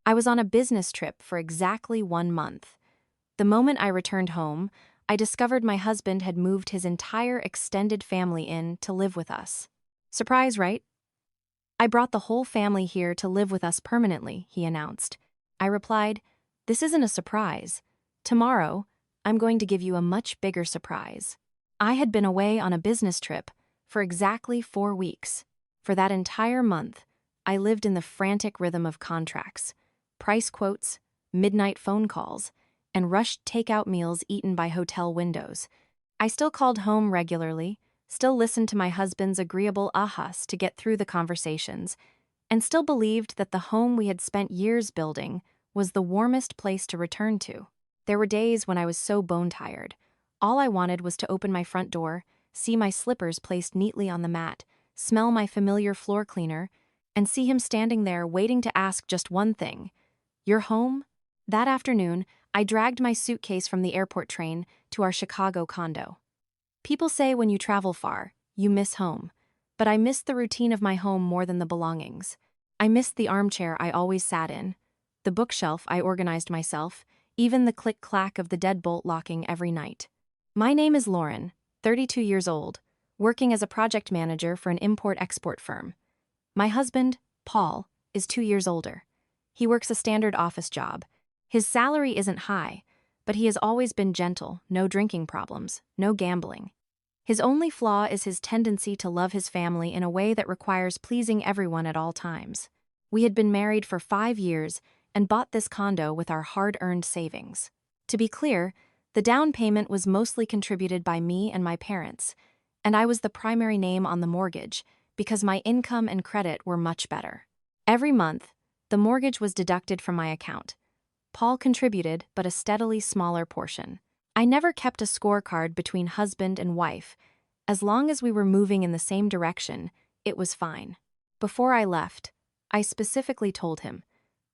I was on a business trip for exactly 1 month. The moment I returned home, I discovered my husband had moved his entire extended family in to live with us. Surprise, right? I brought the whole family here to live with us permanently, he announced. I replied, "This isn't a surprise. Tomorrow, I'm going to give you a much bigger surprise." I had been away on a business trip for exactly 4 weeks. For that entire month, I lived in the frantic rhythm of contracts, price quotes, midnight phone calls, and rushed takeout meals eaten by hotel windows. I still called home regularly, still listened to my husband's agreeable ahas to get through the conversations, and still believed that the home we had spent years building was the warmest place to return to. There were days when I was so bone-tired. All I wanted was to open my front door, see my slippers placed neatly on the mat, smell my familiar floor cleaner, and see him standing there waiting to ask just one thing. "You're home?" That afternoon, I dragged my suitcase from the airport train to our Chicago condo. People say when you travel far, you miss home. But I missed the routine of my home more than the belongings. I missed the armchair I always sat in, the bookshelf I organized myself, even the click-clack of the deadbolt locking every night. My name is Lauren, 32 years old, working as a project manager for an import-export firm. My husband, Paul, is 2 years older. He works a standard office job. His salary isn't high, but he has always been gentle, no drinking problems, no gambling. His only flaw is his tendency to love his family in a way that requires pleasing everyone at all times. We had been married for 5 years and bought this condo with our hard-earned savings. To be clear, the down payment was mostly contributed by me and my parents, and I was the primary name on the mortgage because my income and credit were much better. Every month, the mortgage was deducted from my account. Paul contributed, but a steadily smaller portion. I never kept a scorecard between husband and wife. As long as we were moving in the same direction, it was fine. Before I left, I specifically told him,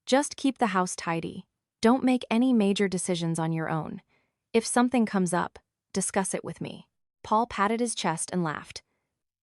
"Just keep the house tidy. Don't make any major decisions on your own. If something comes up, discuss it with me." Paul patted his chest and laughed.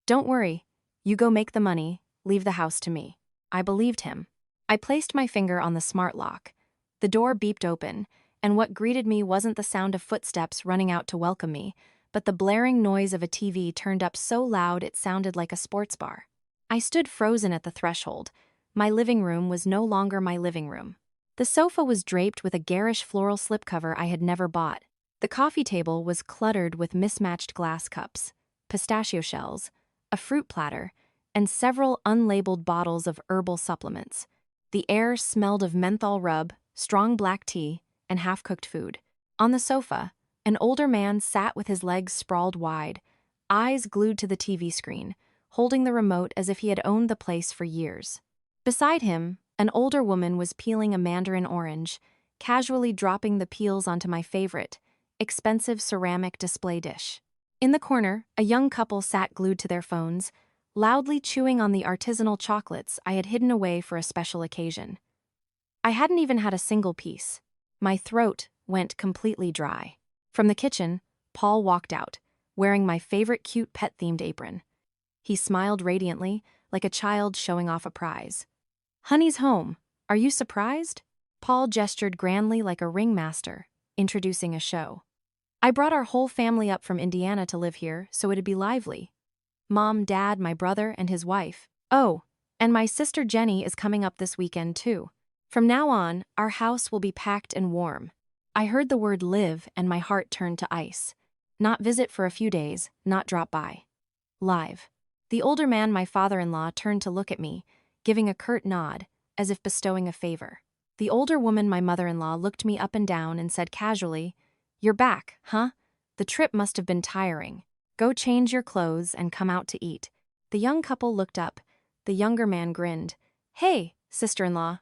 "Don't worry. You go make the money, leave the house to me." I believed him. I placed my finger on the smart lock. The door beeped open, and what greeted me wasn't the sound of footsteps running out to welcome me, but the blaring noise of a TV turned up so loud it sounded like a sports bar. I stood frozen at the threshold. My living room was no longer my living room. The sofa was draped with a garish floral slipcover I had never bought. The coffee table was cluttered with mismatched glass cups, pistachio shells, a fruit platter, and several unlabeled bottles of herbal supplements. The air smelled of menthol rub, strong black tea, and half-cooked food. On the sofa, an older man sat with his legs sprawled wide, eyes glued to the TV screen, holding the remote as if he had owned the place for years. Beside him, an older woman was peeling a mandarin orange, casually dropping the peels onto my favorite, expensive ceramic display dish. In the corner, a young couple sat glued to their phones, loudly chewing on the artisanal chocolates I had hidden away for a special occasion. I hadn't even had a single piece. My throat went completely dry. From the kitchen, Paul walked out, wearing my favorite cute pet-themed apron. He smiled radiantly, like a child showing off a prize. "Honey's home. Are you surprised?" Paul gestured grandly like a ringmaster, introducing a show. "I brought our whole family up from Indiana to live here, so it'd be lively. Mom, Dad, my brother, and his wife. Oh, and my sister Jenny is coming up this weekend too. From now on, our house will be packed and warm." I heard the word live and my heart turned to ice. Not visit for a few days, not drop by. Live. The older man, my father-in-law, turned to look at me, giving a curt nod, as if bestowing a favor. The older woman, my mother-in-law, looked me up and down and said casually, "You're back, huh? The trip must have been tiring. Go change your clothes and come out to eat." The young couple looked up. The younger man grinned. "Hey, sister-in-law."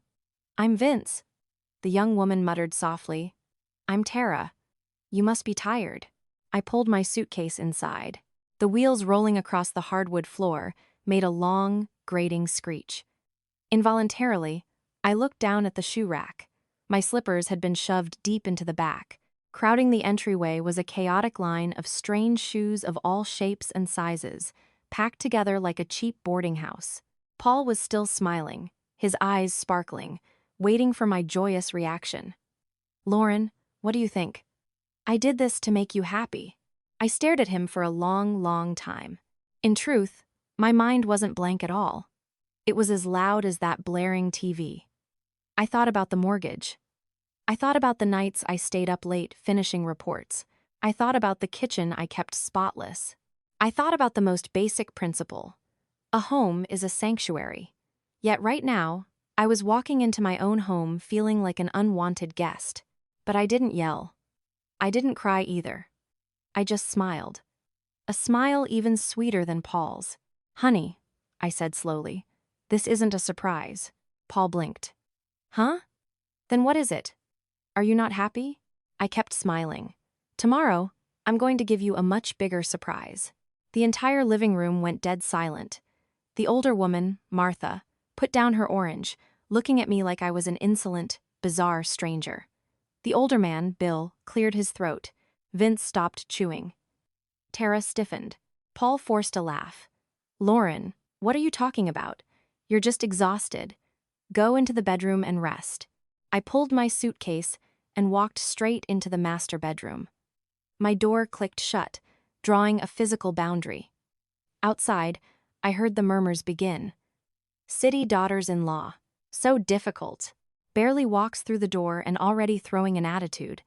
"I'm Vince." The young woman muttered softly, "I'm Tara. You must be tired." I pulled my suitcase inside. The wheels rolling across the hardwood floor made a long, grating screech. Involuntarily, I looked down at the shoe rack. My slippers had been shoved deep into the back. Crowding the entryway was a chaotic line of strange shoes of all shapes and sizes, packed together like a cheap boarding house. Paul was still smiling, his eyes sparkling, waiting for my joyous reaction. "Lauren, what do you think?" "I did this to make you happy." I stared at him for a long, long time. In truth, my mind wasn't blank at all. It was as loud as that blaring TV. I thought about the mortgage. I thought about the nights I stayed up late finishing reports. I thought about the kitchen I kept spotless. I thought about the most basic principle. A home is a sanctuary. Yet right now, I was walking into my own home feeling like an unwanted guest. But I didn't yell. I didn't cry either. I just smiled. A smile even sweeter than Paul's. "Honey," I said slowly, "this isn't a surprise." Paul blinked. "Huh? Then what is it? Are you not happy?" I kept smiling. "Tomorrow, I'm going to give you a much bigger surprise." The entire living room went dead silent. The older woman, Martha, put down her orange, looking at me like I was an insolent, bizarre stranger. The older man, Bill, cleared his throat. Vince stopped chewing. Tara stiffened. Paul forced a laugh. "Lauren, what are you talking about? You're just exhausted. Go into the bedroom and rest." I pulled my suitcase and walked straight into the master bedroom. My door clicked shut, drawing a physical boundary. Outside, I heard the murmurs begin. City daughters-in-law. So difficult. Barely walks through the door and already throwing an attitude.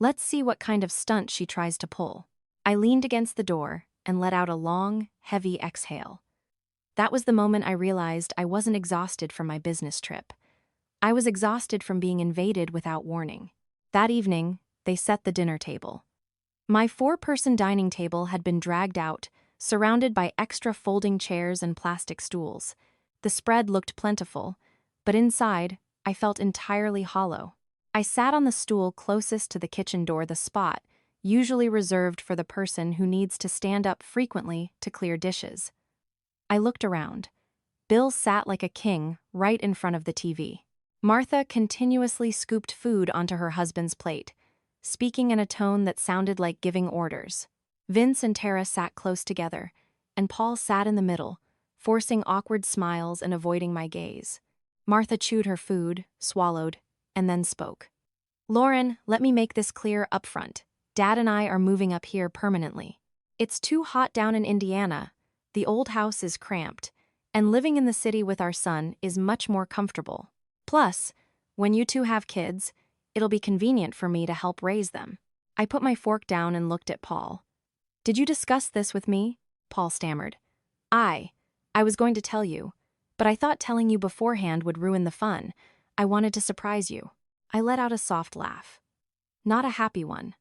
Let's see what kind of stunt she tries to pull. I leaned against the door and let out a long, heavy exhale. That was the moment I realized I wasn't exhausted from my business trip. I was exhausted from being invaded without warning. That evening, they set the dinner table. My 4-person dining table had been dragged out, surrounded by extra folding chairs and plastic stools. The spread looked plentiful, but inside, I felt entirely hollow. I sat on the stool closest to the kitchen door, the spot usually reserved for the person who needs to stand up frequently to clear dishes. I looked around. Bill sat like a king right in front of the TV. Martha continuously scooped food onto her husband's plate, speaking in a tone that sounded like giving orders. Vince and Tara sat close together, and Paul sat in the middle, forcing awkward smiles and avoiding my gaze. Martha chewed her food, swallowed, and then spoke. "Lauren, let me make this clear up front. Dad and I are moving up here permanently. It's too hot down in Indiana. The old house is cramped, and living in the city with our son is much more comfortable. Plus, when you two have kids, it'll be convenient for me to help raise them." I put my fork down and looked at Paul. "Did you discuss this with me?" Paul stammered. I was going to tell you, but I thought telling you beforehand would ruin the fun. I wanted to surprise you." I let out a soft laugh. Not a happy one.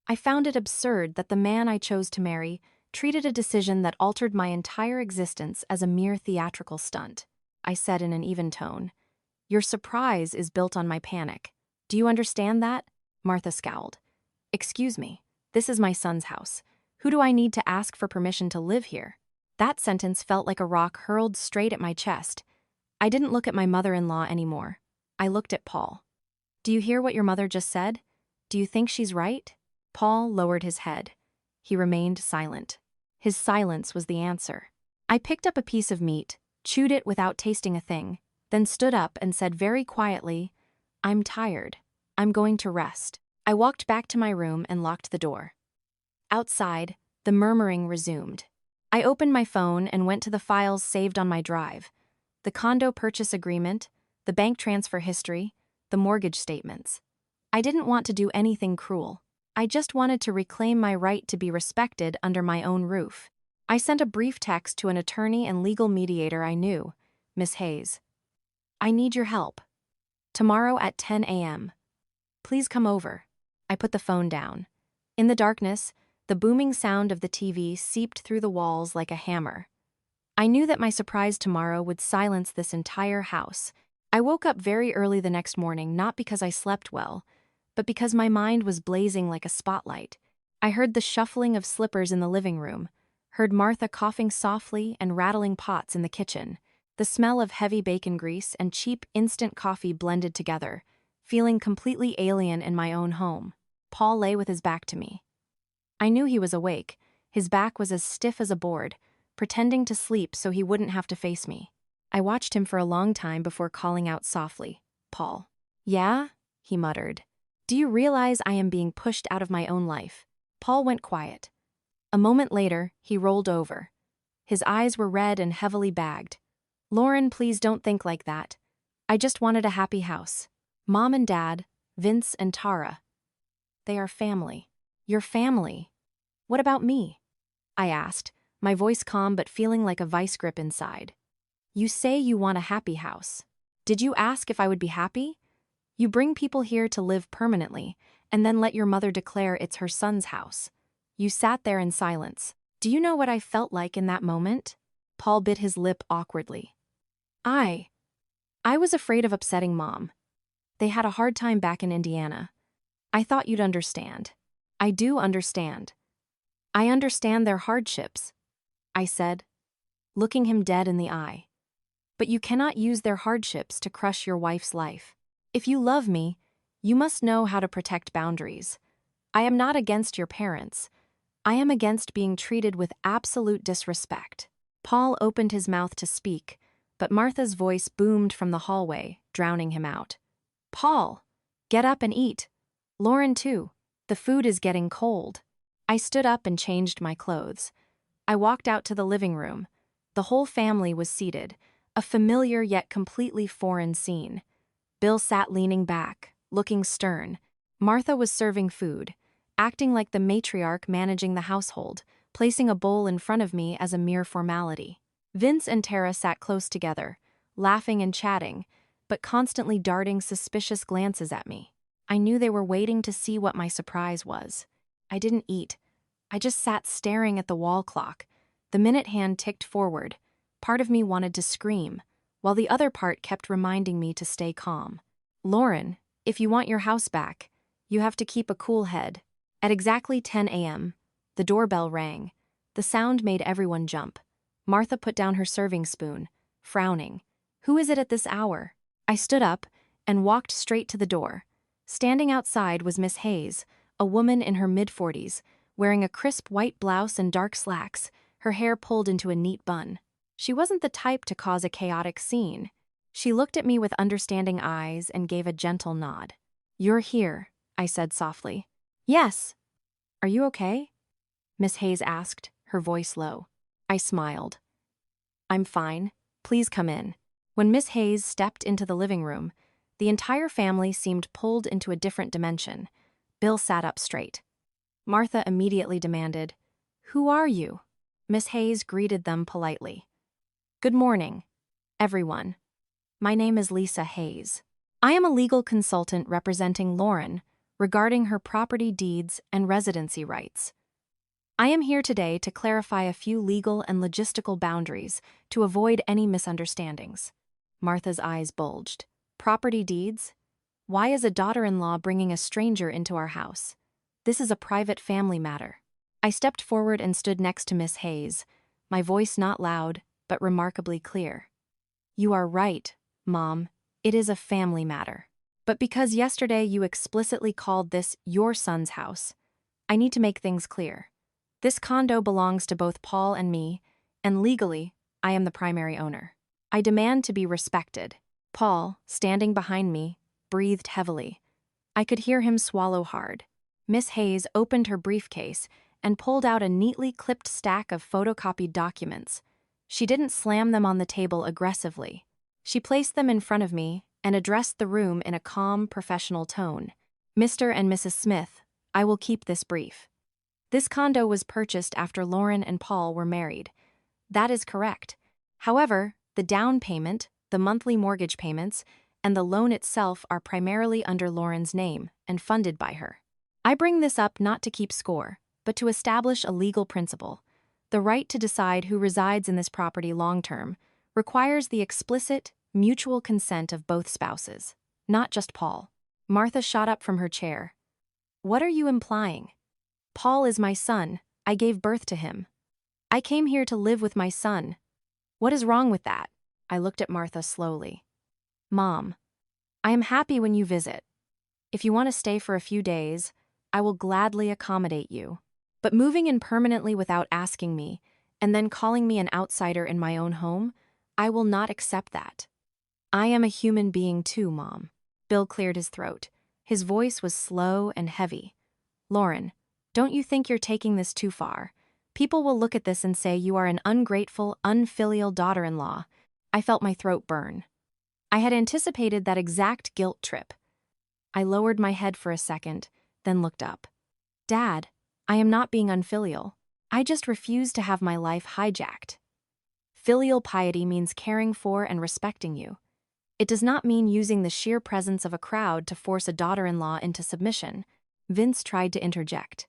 I found it absurd that the man I chose to marry treated a decision that altered my entire existence as a mere theatrical stunt. I said in an even tone, "Your surprise is built on my panic. Do you understand that?" Martha scowled. "Excuse me, this is my son's house. Who do I need to ask for permission to live here?" That sentence felt like a rock hurled straight at my chest. I didn't look at my mother-in-law anymore. I looked at Paul. "Do you hear what your mother just said? Do you think she's right?" Paul lowered his head. He remained silent. His silence was the answer. I picked up a piece of meat, chewed it without tasting a thing, then stood up and said very quietly, "I'm tired. I'm going to rest." I walked back to my room and locked the door. Outside, the murmuring resumed. I opened my phone and went to the files saved on my drive. The condo purchase agreement, the bank transfer history, the mortgage statements. I didn't want to do anything cruel. I just wanted to reclaim my right to be respected under my own roof. I sent a brief text to an attorney and legal mediator I knew, Miss Hayes. "I need your help. Tomorrow at 10 a.m. Please come over." I put the phone down. In the darkness, the booming sound of the TV seeped through the walls like a hammer. I knew that my surprise tomorrow would silence this entire house. I woke up very early the next morning, not because I slept well, but because my mind was blazing like a spotlight. I heard the shuffling of slippers in the living room, heard Martha coughing softly and rattling pots in the kitchen. The smell of heavy bacon grease and cheap instant coffee blended together, feeling completely alien in my own home. Paul lay with his back to me. I knew he was awake. His back was as stiff as a board, pretending to sleep so he wouldn't have to face me. I watched him for a long time before calling out softly, Paul. Yeah? He muttered. Do you realize I am being pushed out of my own life? Paul went quiet. A moment later, he rolled over. His eyes were red and heavily bagged. Lauren, please don't think like that. I just wanted a happy house. Mom and Dad, Vince and Tara. They are family. Your family. What about me? I asked, my voice calm but feeling like a vice grip inside. You say you want a happy house. Did you ask if I would be happy? You bring people here to live permanently, and then let your mother declare it's her son's house. You sat there in silence. Do you know what I felt like in that moment? Paul bit his lip awkwardly. I was afraid of upsetting Mom. They had a hard time back in Indiana. I thought you'd understand. I do understand. I understand their hardships, I said, looking him dead in the eye. But you cannot use their hardships to crush your wife's life. If you love me, you must know how to protect boundaries. I am not against your parents. I am against being treated with absolute disrespect. Paul opened his mouth to speak, but Martha's voice boomed from the hallway, drowning him out. Paul, get up and eat. Lauren too. The food is getting cold. I stood up and changed my clothes. I walked out to the living room. The whole family was seated, a familiar yet completely foreign scene. Bill sat leaning back, looking stern. Martha was serving food, acting like the matriarch managing the household, placing a bowl in front of me as a mere formality. Vince and Tara sat close together, laughing and chatting, but constantly darting suspicious glances at me. I knew they were waiting to see what my surprise was. I didn't eat. I just sat staring at the wall clock. The minute hand ticked forward. Part of me wanted to scream, while the other part kept reminding me to stay calm. Lauren, if you want your house back, you have to keep a cool head. At exactly 10 a.m., the doorbell rang. The sound made everyone jump. Martha put down her serving spoon, frowning. Who is it at this hour? I stood up and walked straight to the door. Standing outside was Miss Hayes, a woman in her mid-40s, wearing a crisp white blouse and dark slacks, her hair pulled into a neat bun. She wasn't the type to cause a chaotic scene. She looked at me with understanding eyes and gave a gentle nod. You're here, I said softly. Yes. Are you okay? Miss Hayes asked, her voice low. I smiled. I'm fine. Please come in. When Miss Hayes stepped into the living room, the entire family seemed pulled into a different dimension. Bill sat up straight. Martha immediately demanded, Who are you? Miss Hayes greeted them politely. Good morning, everyone. My name is Lisa Hayes. I am a legal consultant representing Lauren regarding her property deeds and residency rights. I am here today to clarify a few legal and logistical boundaries to avoid any misunderstandings. Martha's eyes bulged. Property deeds? Why is a daughter-in-law bringing a stranger into our house? This is a private family matter. I stepped forward and stood next to Miss Hayes, my voice not loud, but remarkably clear. You are right, Mom. It is a family matter. But because yesterday you explicitly called this your son's house, I need to make things clear. This condo belongs to both Paul and me, and legally, I am the primary owner. I demand to be respected. Paul, standing behind me, breathed heavily. I could hear him swallow hard. Miss Hayes opened her briefcase and pulled out a neatly clipped stack of photocopied documents. She didn't slam them on the table aggressively. She placed them in front of me and addressed the room in a calm, professional tone. Mr. and Mrs. Smith, I will keep this brief. This condo was purchased after Lauren and Paul were married. That is correct. However, the down payment, the monthly mortgage payments, and the loan itself are primarily under Lauren's name and funded by her. I bring this up not to keep score, but to establish a legal principle. The right to decide who resides in this property long-term requires the explicit, mutual consent of both spouses, not just Paul. Martha shot up from her chair. What are you implying? Paul is my son. I gave birth to him. I came here to live with my son. What is wrong with that? I looked at Martha slowly. Mom, I am happy when you visit. If you want to stay for a few days, I will gladly accommodate you. But moving in permanently without asking me, and then calling me an outsider in my own home, I will not accept that. I am a human being too, Mom. Bill cleared his throat. His voice was slow and heavy. Lauren, don't you think you're taking this too far? People will look at this and say you are an ungrateful, unfilial daughter-in-law. I felt my throat burn. I had anticipated that exact guilt trip. I lowered my head for a second, then looked up. Dad, I am not being unfilial. I just refuse to have my life hijacked. Filial piety means caring for and respecting you. It does not mean using the sheer presence of a crowd to force a daughter-in-law into submission. Vince tried to interject.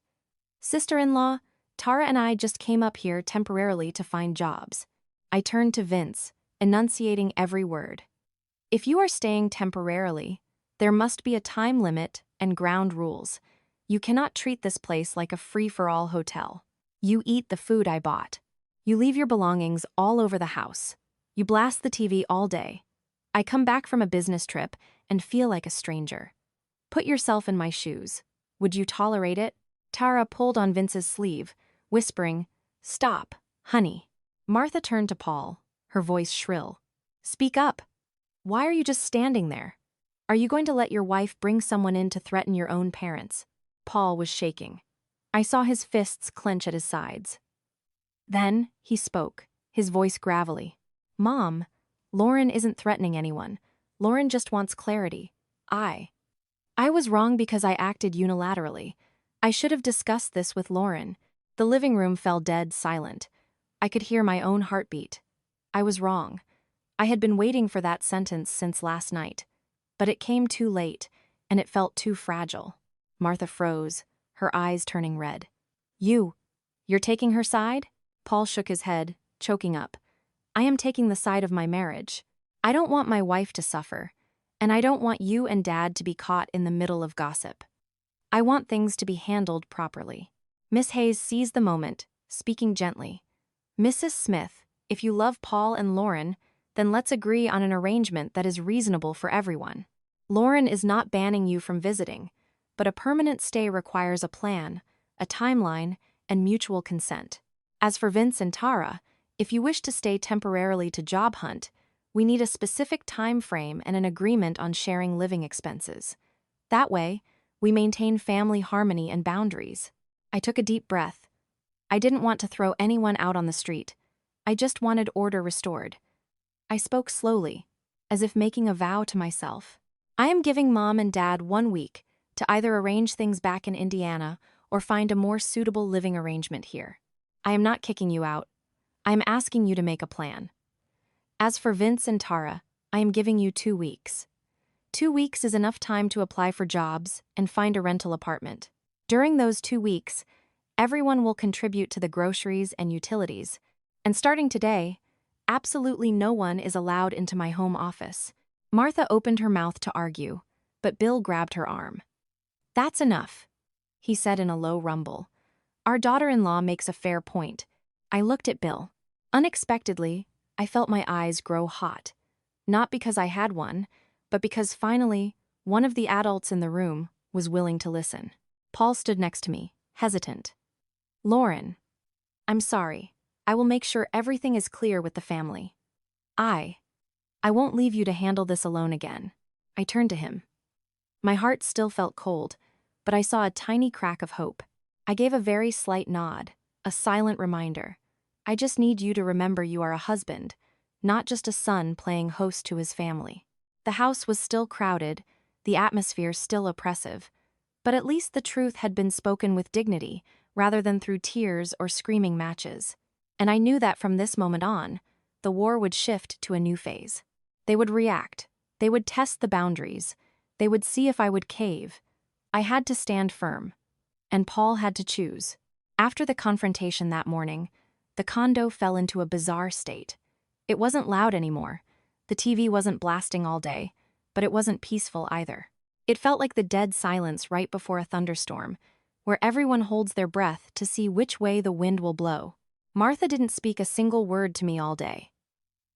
Sister-in-law, Tara and I just came up here temporarily to find jobs. I turned to Vince, enunciating every word. If you are staying temporarily, there must be a time limit and ground rules. You cannot treat this place like a free-for-all hotel. You eat the food I bought. You leave your belongings all over the house. You blast the TV all day. I come back from a business trip and feel like a stranger. Put yourself in my shoes. Would you tolerate it? Tara pulled on Vince's sleeve, whispering, Stop, honey. Martha turned to Paul, her voice shrill. Speak up. Why are you just standing there? Are you going to let your wife bring someone in to threaten your own parents? Paul was shaking. I saw his fists clench at his sides. Then he spoke, his voice gravelly. Mom, Lauren isn't threatening anyone. Lauren just wants clarity. I was wrong because I acted unilaterally. I should have discussed this with Lauren. The living room fell dead silent. I could hear my own heartbeat. I was wrong. I had been waiting for that sentence since last night. But it came too late, and it felt too fragile. Martha froze, her eyes turning red. You're taking her side? Paul shook his head, choking up. I am taking the side of my marriage. I don't want my wife to suffer, and I don't want you and Dad to be caught in the middle of gossip. I want things to be handled properly. Miss Hayes seized the moment, speaking gently. Mrs. Smith, if you love Paul and Lauren, then let's agree on an arrangement that is reasonable for everyone. Lauren is not banning you from visiting, but a permanent stay requires a plan, a timeline, and mutual consent. As for Vince and Tara, if you wish to stay temporarily to job hunt, we need a specific time frame and an agreement on sharing living expenses. That way, we maintain family harmony and boundaries. I took a deep breath. I didn't want to throw anyone out on the street. I just wanted order restored. I spoke slowly, as if making a vow to myself. I am giving Mom and Dad 1 week to either arrange things back in Indiana or find a more suitable living arrangement here. I am not kicking you out. I am asking you to make a plan. As for Vince and Tara, I am giving you 2 weeks. 2 weeks is enough time to apply for jobs and find a rental apartment. During those 2 weeks, everyone will contribute to the groceries and utilities, and starting today, absolutely no one is allowed into my home office. Martha opened her mouth to argue, but Bill grabbed her arm. That's enough, he said in a low rumble. Our daughter-in-law makes a fair point. I looked at Bill. Unexpectedly, I felt my eyes grow hot. Not because I had one, but because finally, one of the adults in the room was willing to listen. Paul stood next to me, hesitant. Lauren, I'm sorry. I will make sure everything is clear with the family. I won't leave you to handle this alone again. I turned to him. My heart still felt cold, but I saw a tiny crack of hope. I gave a very slight nod, a silent reminder. I just need you to remember you are a husband, not just a son playing host to his family. The house was still crowded, the atmosphere still oppressive, but at least the truth had been spoken with dignity, rather than through tears or screaming matches. And I knew that from this moment on, the war would shift to a new phase. They would react. They would test the boundaries. They would see if I would cave. I had to stand firm. And Paul had to choose. After the confrontation that morning, the condo fell into a bizarre state. It wasn't loud anymore. The TV wasn't blasting all day, but it wasn't peaceful either. It felt like the dead silence right before a thunderstorm, where everyone holds their breath to see which way the wind will blow. Martha didn't speak a single word to me all day.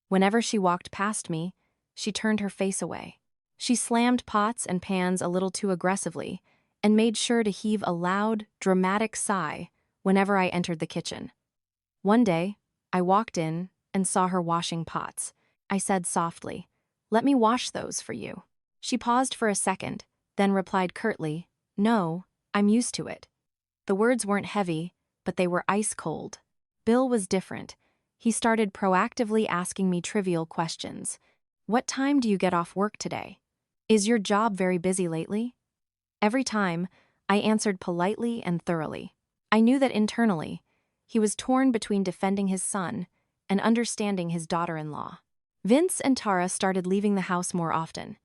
Whenever she walked past me, she turned her face away. She slammed pots and pans a little too aggressively and made sure to heave a loud, dramatic sigh whenever I entered the kitchen. One day, I walked in and saw her washing pots. I said softly, "Let me wash those for you." She paused for a second, then replied curtly, "No, I'm used to it." The words weren't heavy, but they were ice cold. Bill was different. He started proactively asking me trivial questions. "What time do you get off work today? Is your job very busy lately?" Every time, I answered politely and thoroughly. I knew that internally, he was torn between defending his son and understanding his daughter-in-law. Vince and Tara started leaving the house more often.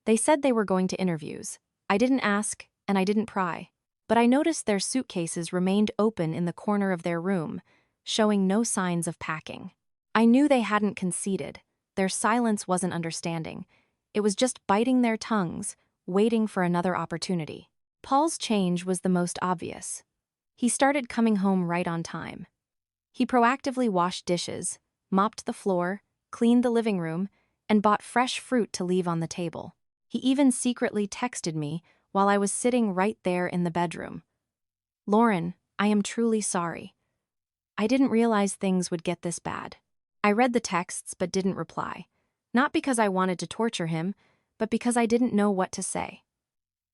They said they were going to interviews. I didn't ask, and I didn't pry. But I noticed their suitcases remained open in the corner of their room, showing no signs of packing. I knew they hadn't conceded. Their silence wasn't understanding. It was just biting their tongues, waiting for another opportunity. Paul's change was the most obvious. He started coming home right on time. He proactively washed dishes, mopped the floor, cleaned the living room, and bought fresh fruit to leave on the table. He even secretly texted me while I was sitting right there in the bedroom. "Lauren, I am truly sorry. I didn't realize things would get this bad." I read the texts but didn't reply. Not because I wanted to torture him, but because I didn't know what to say.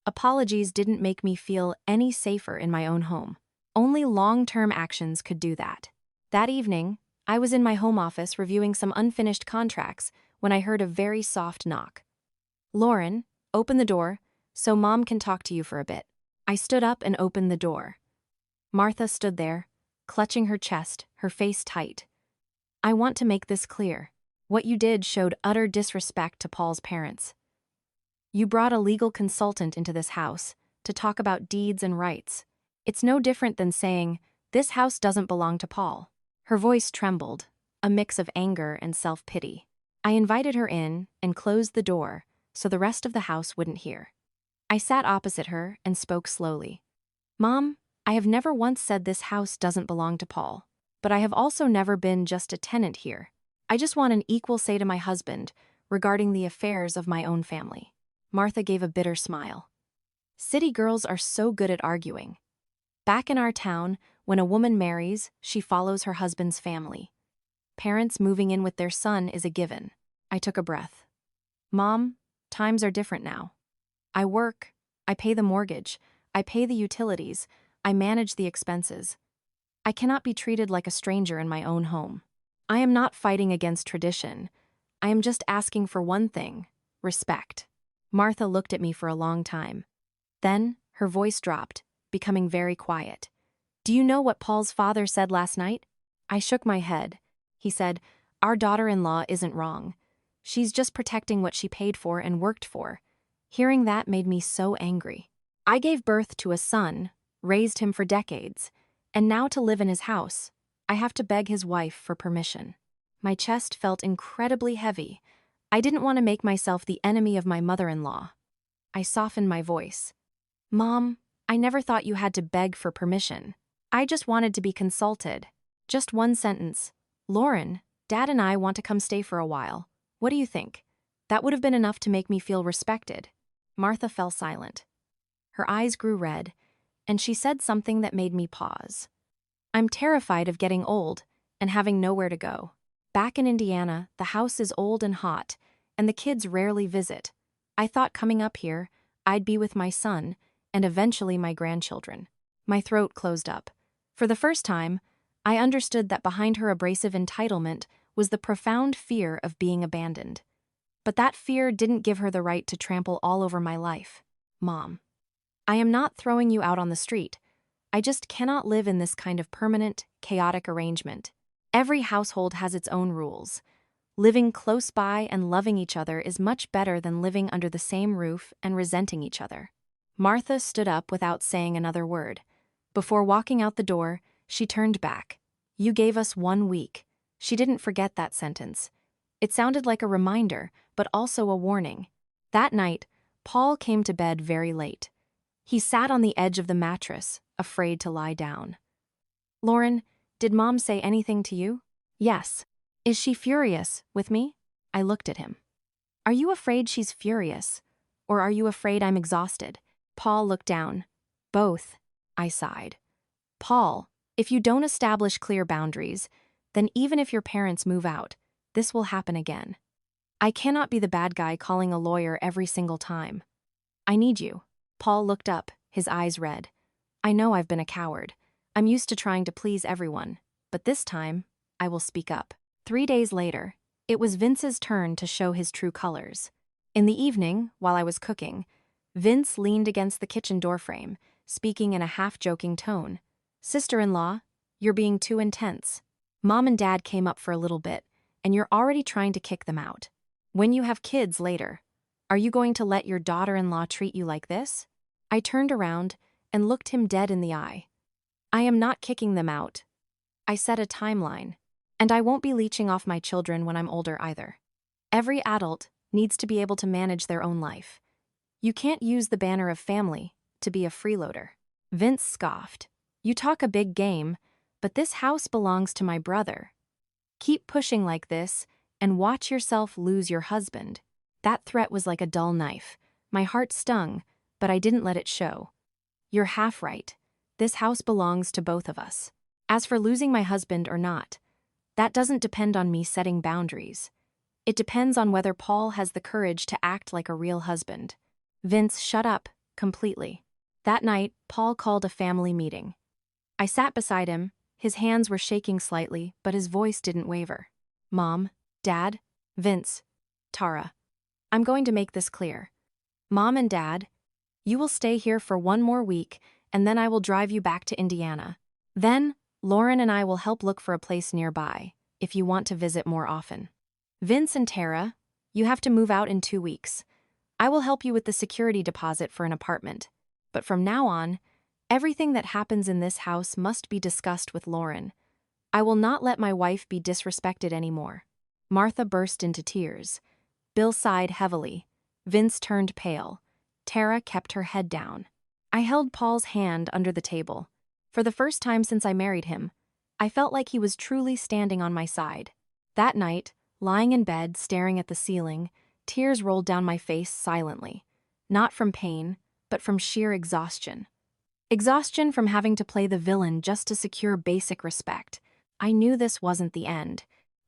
Apologies didn't make me feel any safer in my own home. Only long-term actions could do that. That evening, I was in my home office reviewing some unfinished contracts when I heard a very soft knock. "Lauren, open the door, so Mom can talk to you for a bit." I stood up and opened the door. Martha stood there, clutching her chest, her face tight. "I want to make this clear. What you did showed utter disrespect to Paul's parents. You brought a legal consultant into this house to talk about deeds and rights. It's no different than saying, 'This house doesn't belong to Paul.'" Her voice trembled, a mix of anger and self-pity. I invited her in and closed the door so the rest of the house wouldn't hear. I sat opposite her and spoke slowly. "Mom, I have never once said this house doesn't belong to Paul, but I have also never been just a tenant here. I just want an equal say to my husband regarding the affairs of my own family." Martha gave a bitter smile. "City girls are so good at arguing. Back in our town, when a woman marries, she follows her husband's family. Parents moving in with their son is a given." I took a breath. "Mom, times are different now. I work, I pay the mortgage, I pay the utilities, I manage the expenses. I cannot be treated like a stranger in my own home. I am not fighting against tradition. I am just asking for one thing: respect." Martha looked at me for a long time. Then, her voice dropped, becoming very quiet. "Do you know what Paul's father said last night?" I shook my head. He said, "Our daughter-in-law isn't wrong. She's just protecting what she paid for and worked for." Hearing that made me so angry. I gave birth to a son, raised him for decades, and now to live in his house, I have to beg his wife for permission. My chest felt incredibly heavy. I didn't want to make myself the enemy of my mother-in-law. I softened my voice. "Mom, I never thought you had to beg for permission. I just wanted to be consulted. Just one sentence. 'Lauren, Dad and I want to come stay for a while. What do you think?' That would have been enough to make me feel respected." Martha fell silent. Her eyes grew red, and she said something that made me pause. "I'm terrified of getting old and having nowhere to go. Back in Indiana, the house is old and hot, and the kids rarely visit. I thought coming up here, I'd be with my son, and eventually my grandchildren." My throat closed up. For the first time, I understood that behind her abrasive entitlement was the profound fear of being abandoned. But that fear didn't give her the right to trample all over my life. "Mom, I am not throwing you out on the street. I just cannot live in this kind of permanent, chaotic arrangement. Every household has its own rules. Living close by and loving each other is much better than living under the same roof and resenting each other." Martha stood up without saying another word. Before walking out the door, she turned back. "You gave us 1 week." She didn't forget that sentence. It sounded like a reminder, but also a warning. That night, Paul came to bed very late. He sat on the edge of the mattress, afraid to lie down. "Lauren, did Mom say anything to you?" "Yes." "Is she furious with me?" I looked at him. "Are you afraid she's furious? Or are you afraid I'm exhausted?" Paul looked down. "Both," I sighed. "Paul, if you don't establish clear boundaries, then even if your parents move out, this will happen again." I cannot be the bad guy calling a lawyer every single time. I need you. Paul looked up, his eyes red. I know I've been a coward. I'm used to trying to please everyone. But this time, I will speak up. 3 days later, it was Vince's turn to show his true colors. In the evening, while I was cooking, Vince leaned against the kitchen doorframe, speaking in a half-joking tone. Sister-in-law, you're being too intense. Mom and Dad came up for a little bit, and you're already trying to kick them out. When you have kids later, are you going to let your daughter-in-law treat you like this? I turned around and looked him dead in the eye. I am not kicking them out. I set a timeline, and I won't be leeching off my children when I'm older either. Every adult needs to be able to manage their own life. You can't use the banner of family to be a freeloader. Vince scoffed. You talk a big game, but this house belongs to my brother. Keep pushing like this, and watch yourself lose your husband. That threat was like a dull knife. My heart stung, but I didn't let it show. You're half right. This house belongs to both of us. As for losing my husband or not, that doesn't depend on me setting boundaries. It depends on whether Paul has the courage to act like a real husband. Vince shut up completely. That night, Paul called a family meeting. I sat beside him. His hands were shaking slightly, but his voice didn't waver. Mom, Dad, Vince, Tara. I'm going to make this clear. Mom and Dad, you will stay here for 1 more week, and then I will drive you back to Indiana. Then, Lauren and I will help look for a place nearby, if you want to visit more often. Vince and Tara, you have to move out in 2 weeks. I will help you with the security deposit for an apartment. But from now on, everything that happens in this house must be discussed with Lauren. I will not let my wife be disrespected anymore. Martha burst into tears. Bill sighed heavily. Vince turned pale. Tara kept her head down. I held Paul's hand under the table. For the first time since I married him, I felt like he was truly standing on my side. That night, lying in bed, staring at the ceiling, tears rolled down my face silently. Not from pain, but from sheer exhaustion. Exhaustion from having to play the villain just to secure basic respect. I knew this wasn't the end.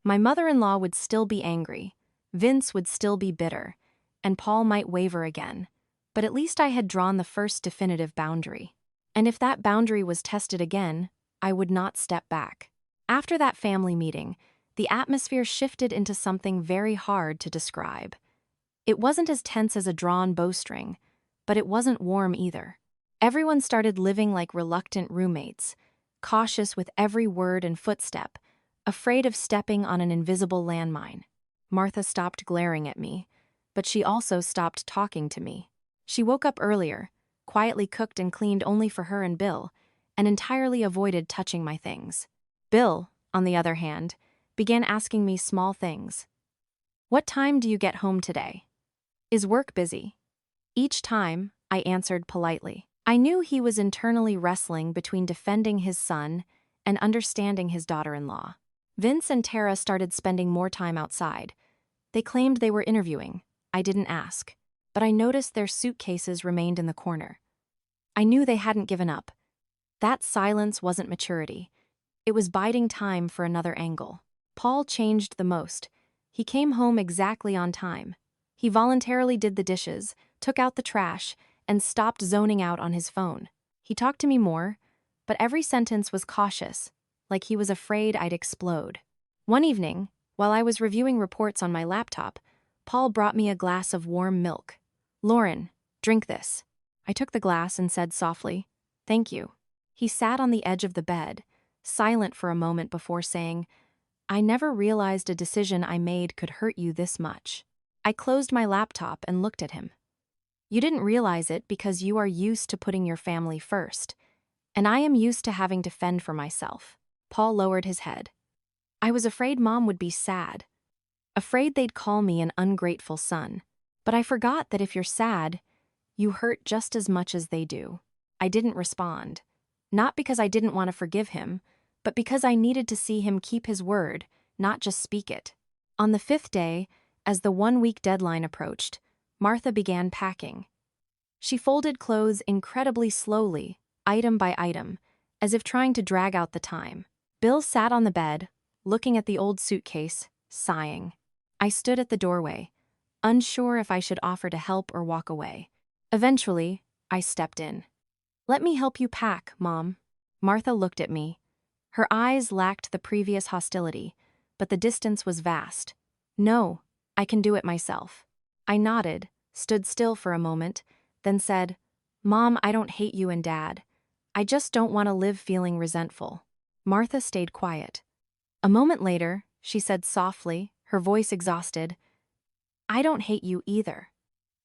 My mother-in-law would still be angry. Vince would still be bitter. And Paul might waver again. But at least I had drawn the first definitive boundary. And if that boundary was tested again, I would not step back. After that family meeting, the atmosphere shifted into something very hard to describe. It wasn't as tense as a drawn bowstring, but it wasn't warm either. Everyone started living like reluctant roommates, cautious with every word and footstep, afraid of stepping on an invisible landmine. Martha stopped glaring at me, but she also stopped talking to me. She woke up earlier, quietly cooked and cleaned only for her and Bill, and entirely avoided touching my things. Bill, on the other hand, began asking me small things. What time do you get home today? Is work busy? Each time, I answered politely. I knew he was internally wrestling between defending his son and understanding his daughter-in-law. Vince and Tara started spending more time outside. They claimed they were interviewing. I didn't ask, but I noticed their suitcases remained in the corner. I knew they hadn't given up. That silence wasn't maturity. It was biding time for another angle. Paul changed the most. He came home exactly on time. He voluntarily did the dishes, took out the trash, and stopped zoning out on his phone. He talked to me more, but every sentence was cautious, like he was afraid I'd explode. One evening, while I was reviewing reports on my laptop, Paul brought me a glass of warm milk. Lauren, drink this. I took the glass and said softly, "Thank you." He sat on the edge of the bed, silent for a moment before saying, "I never realized a decision I made could hurt you this much." I closed my laptop and looked at him. You didn't realize it because you are used to putting your family first, and I am used to having to fend for myself. Paul lowered his head. I was afraid Mom would be sad, afraid they'd call me an ungrateful son. But I forgot that if you're sad, you hurt just as much as they do. I didn't respond, not because I didn't want to forgive him, but because I needed to see him keep his word, not just speak it. On the 5th day, as the 1-week deadline approached, Martha began packing. She folded clothes incredibly slowly, item by item, as if trying to drag out the time. Bill sat on the bed, looking at the old suitcase, sighing. I stood at the doorway, unsure if I should offer to help or walk away. Eventually, I stepped in. "Let me help you pack, Mom." Martha looked at me. Her eyes lacked the previous hostility, but the distance was vast. "No, I can do it myself." I nodded, stood still for a moment, then said, "Mom, I don't hate you and Dad. I just don't want to live feeling resentful." Martha stayed quiet. A moment later, she said softly, her voice exhausted, "I don't hate you either.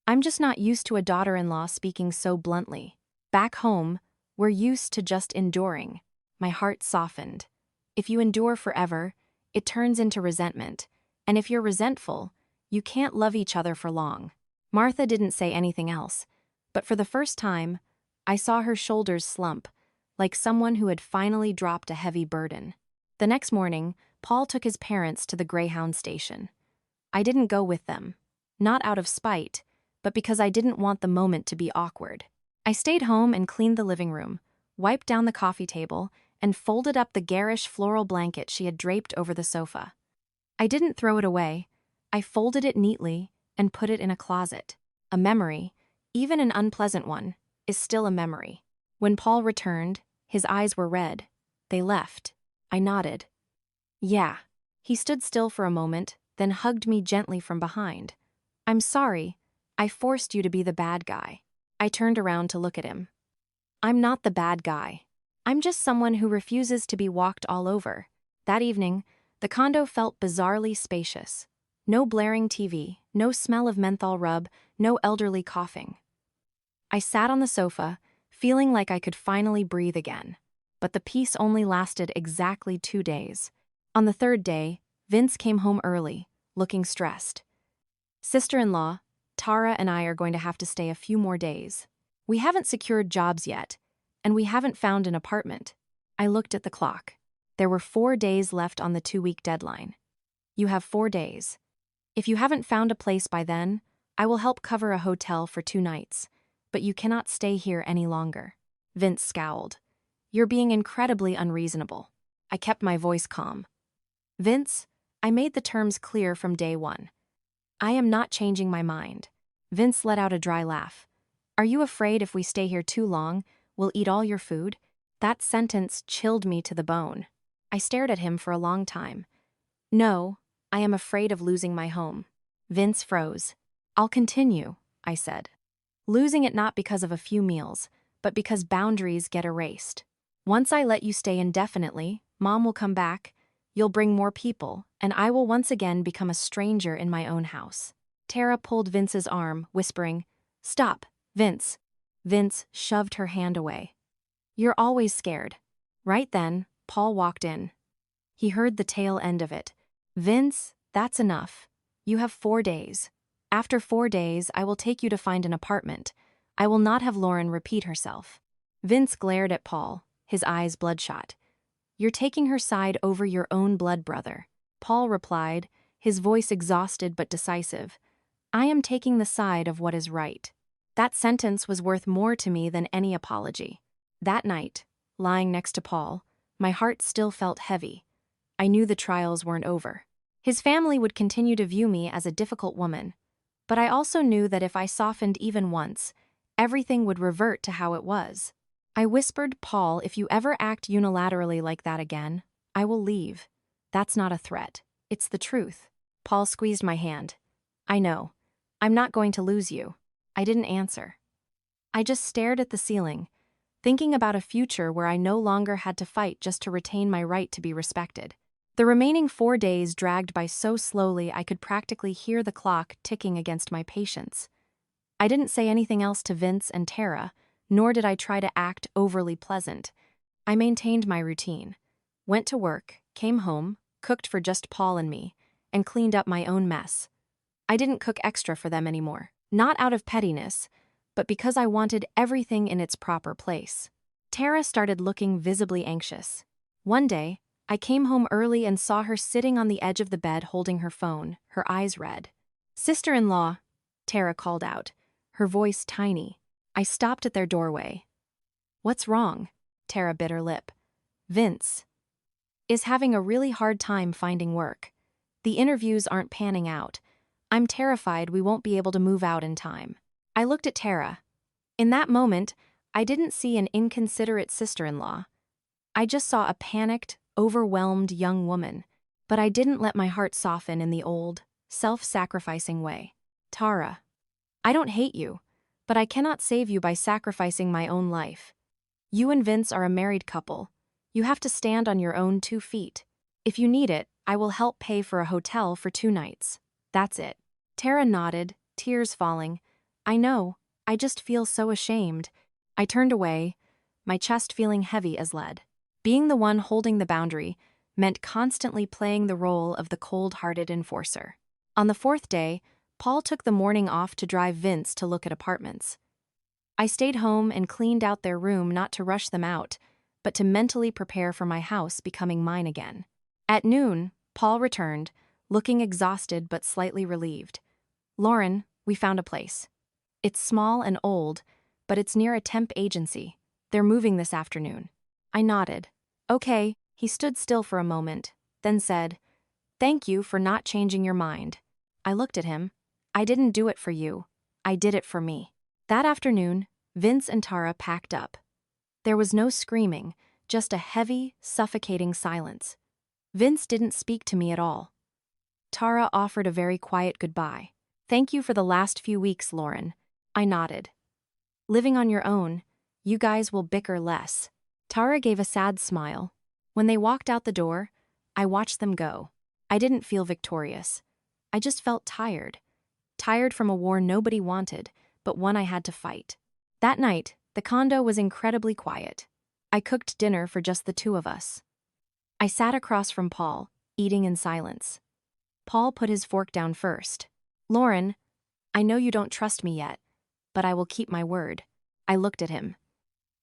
I'm just not used to a daughter-in-law speaking so bluntly. Back home, we're used to just enduring." My heart softened. If you endure forever, it turns into resentment, and if you're resentful, you can't love each other for long. Martha didn't say anything else, but for the first time, I saw her shoulders slump, like someone who had finally dropped a heavy burden. The next morning, Paul took his parents to the Greyhound station. I didn't go with them, not out of spite, but because I didn't want the moment to be awkward. I stayed home and cleaned the living room, wiped down the coffee table, and folded up the garish floral blanket she had draped over the sofa. I didn't throw it away. I folded it neatly and put it in a closet. A memory, even an unpleasant one, is still a memory. When Paul returned, his eyes were red. They left. I nodded. "Yeah." He stood still for a moment, then hugged me gently from behind. "I'm sorry. I forced you to be the bad guy." I turned around to look at him. "I'm not the bad guy. I'm just someone who refuses to be walked all over." That evening, the condo felt bizarrely spacious. No blaring TV, no smell of menthol rub, no elderly coughing. I sat on the sofa, feeling like I could finally breathe again. But the peace only lasted exactly 2 days. On the third day, Vince came home early, looking stressed. "Sister-in-law, Tara and I are going to have to stay a few more days. We haven't secured jobs yet, and we haven't found an apartment." I looked at the clock. There were 4 days left on the 2-week deadline. "You have 4 days. If you haven't found a place by then, I will help cover a hotel for 2 nights, but you cannot stay here any longer." Vince scowled. "You're being incredibly unreasonable." I kept my voice calm. "Vince, I made the terms clear from day one. I am not changing my mind." Vince let out a dry laugh. "Are you afraid if we stay here too long, we'll eat all your food?" That sentence chilled me to the bone. I stared at him for a long time. "No, I am afraid of losing my home." Vince froze. "I'll continue," I said. "Losing it not because of a few meals, but because boundaries get erased. Once I let you stay indefinitely, Mom will come back, you'll bring more people, and I will once again become a stranger in my own house." Tara pulled Vince's arm, whispering, "Stop, Vince." Vince shoved her hand away. "You're always scared." Right then, Paul walked in. He heard the tail end of it. "Vince, that's enough. You have 4 days. After 4 days, I will take you to find an apartment. I will not have Lauren repeat herself." Vince glared at Paul, his eyes bloodshot. "You're taking her side over your own blood brother." Paul replied, his voice exhausted but decisive. "I am taking the side of what is right." That sentence was worth more to me than any apology. That night, lying next to Paul, my heart still felt heavy. I knew the trials weren't over. His family would continue to view me as a difficult woman, but I also knew that if I softened even once, everything would revert to how it was. I whispered, "Paul, if you ever act unilaterally like that again, I will leave." "That's not a threat. It's the truth." Paul squeezed my hand. "I know. I'm not going to lose you." I didn't answer. I just stared at the ceiling, thinking about a future where I no longer had to fight just to retain my right to be respected. The remaining 4 days dragged by so slowly I could practically hear the clock ticking against my patience. I didn't say anything else to Vince and Tara, nor did I try to act overly pleasant. I maintained my routine, went to work, came home, cooked for just Paul and me, and cleaned up my own mess. I didn't cook extra for them anymore, not out of pettiness, but because I wanted everything in its proper place. Tara started looking visibly anxious. One day, I came home early and saw her sitting on the edge of the bed holding her phone, her eyes red. "Sister-in-law," Tara called out, her voice tiny. I stopped at their doorway. "What's wrong?" Tara bit her lip. "Vince is having a really hard time finding work. The interviews aren't panning out. I'm terrified we won't be able to move out in time. I looked at Tara. In that moment, I didn't see an inconsiderate sister-in-law. I just saw a panicked, overwhelmed young woman. But I didn't let my heart soften in the old, self-sacrificing way. Tara, I don't hate you, but I cannot save you by sacrificing my own life. You and Vince are a married couple. You have to stand on your own 2 feet. If you need it, I will help pay for a hotel for 2 nights. That's it. Tara nodded, tears falling. I know, I just feel so ashamed. I turned away, my chest feeling heavy as lead. Being the one holding the boundary meant constantly playing the role of the cold-hearted enforcer. On the 4th day, Paul took the morning off to drive Vince to look at apartments. I stayed home and cleaned out their room not to rush them out, but to mentally prepare for my house becoming mine again. At noon, Paul returned, looking exhausted but slightly relieved. Lauren, we found a place. It's small and old, but it's near a temp agency. They're moving this afternoon. I nodded. Okay. He stood still for a moment, then said, Thank you for not changing your mind. I looked at him. I didn't do it for you. I did it for me. That afternoon, Vince and Tara packed up. There was no screaming, just a heavy, suffocating silence. Vince didn't speak to me at all. Tara offered a very quiet goodbye. Thank you for the last few weeks, Lauren. I nodded. Living on your own, you guys will bicker less. Tara gave a sad smile. When they walked out the door, I watched them go. I didn't feel victorious. I just felt tired. Tired from a war nobody wanted, but one I had to fight. That night, the condo was incredibly quiet. I cooked dinner for just the 2 of us. I sat across from Paul, eating in silence. Paul put his fork down first. Lauren, I know you don't trust me yet, but I will keep my word. I looked at him.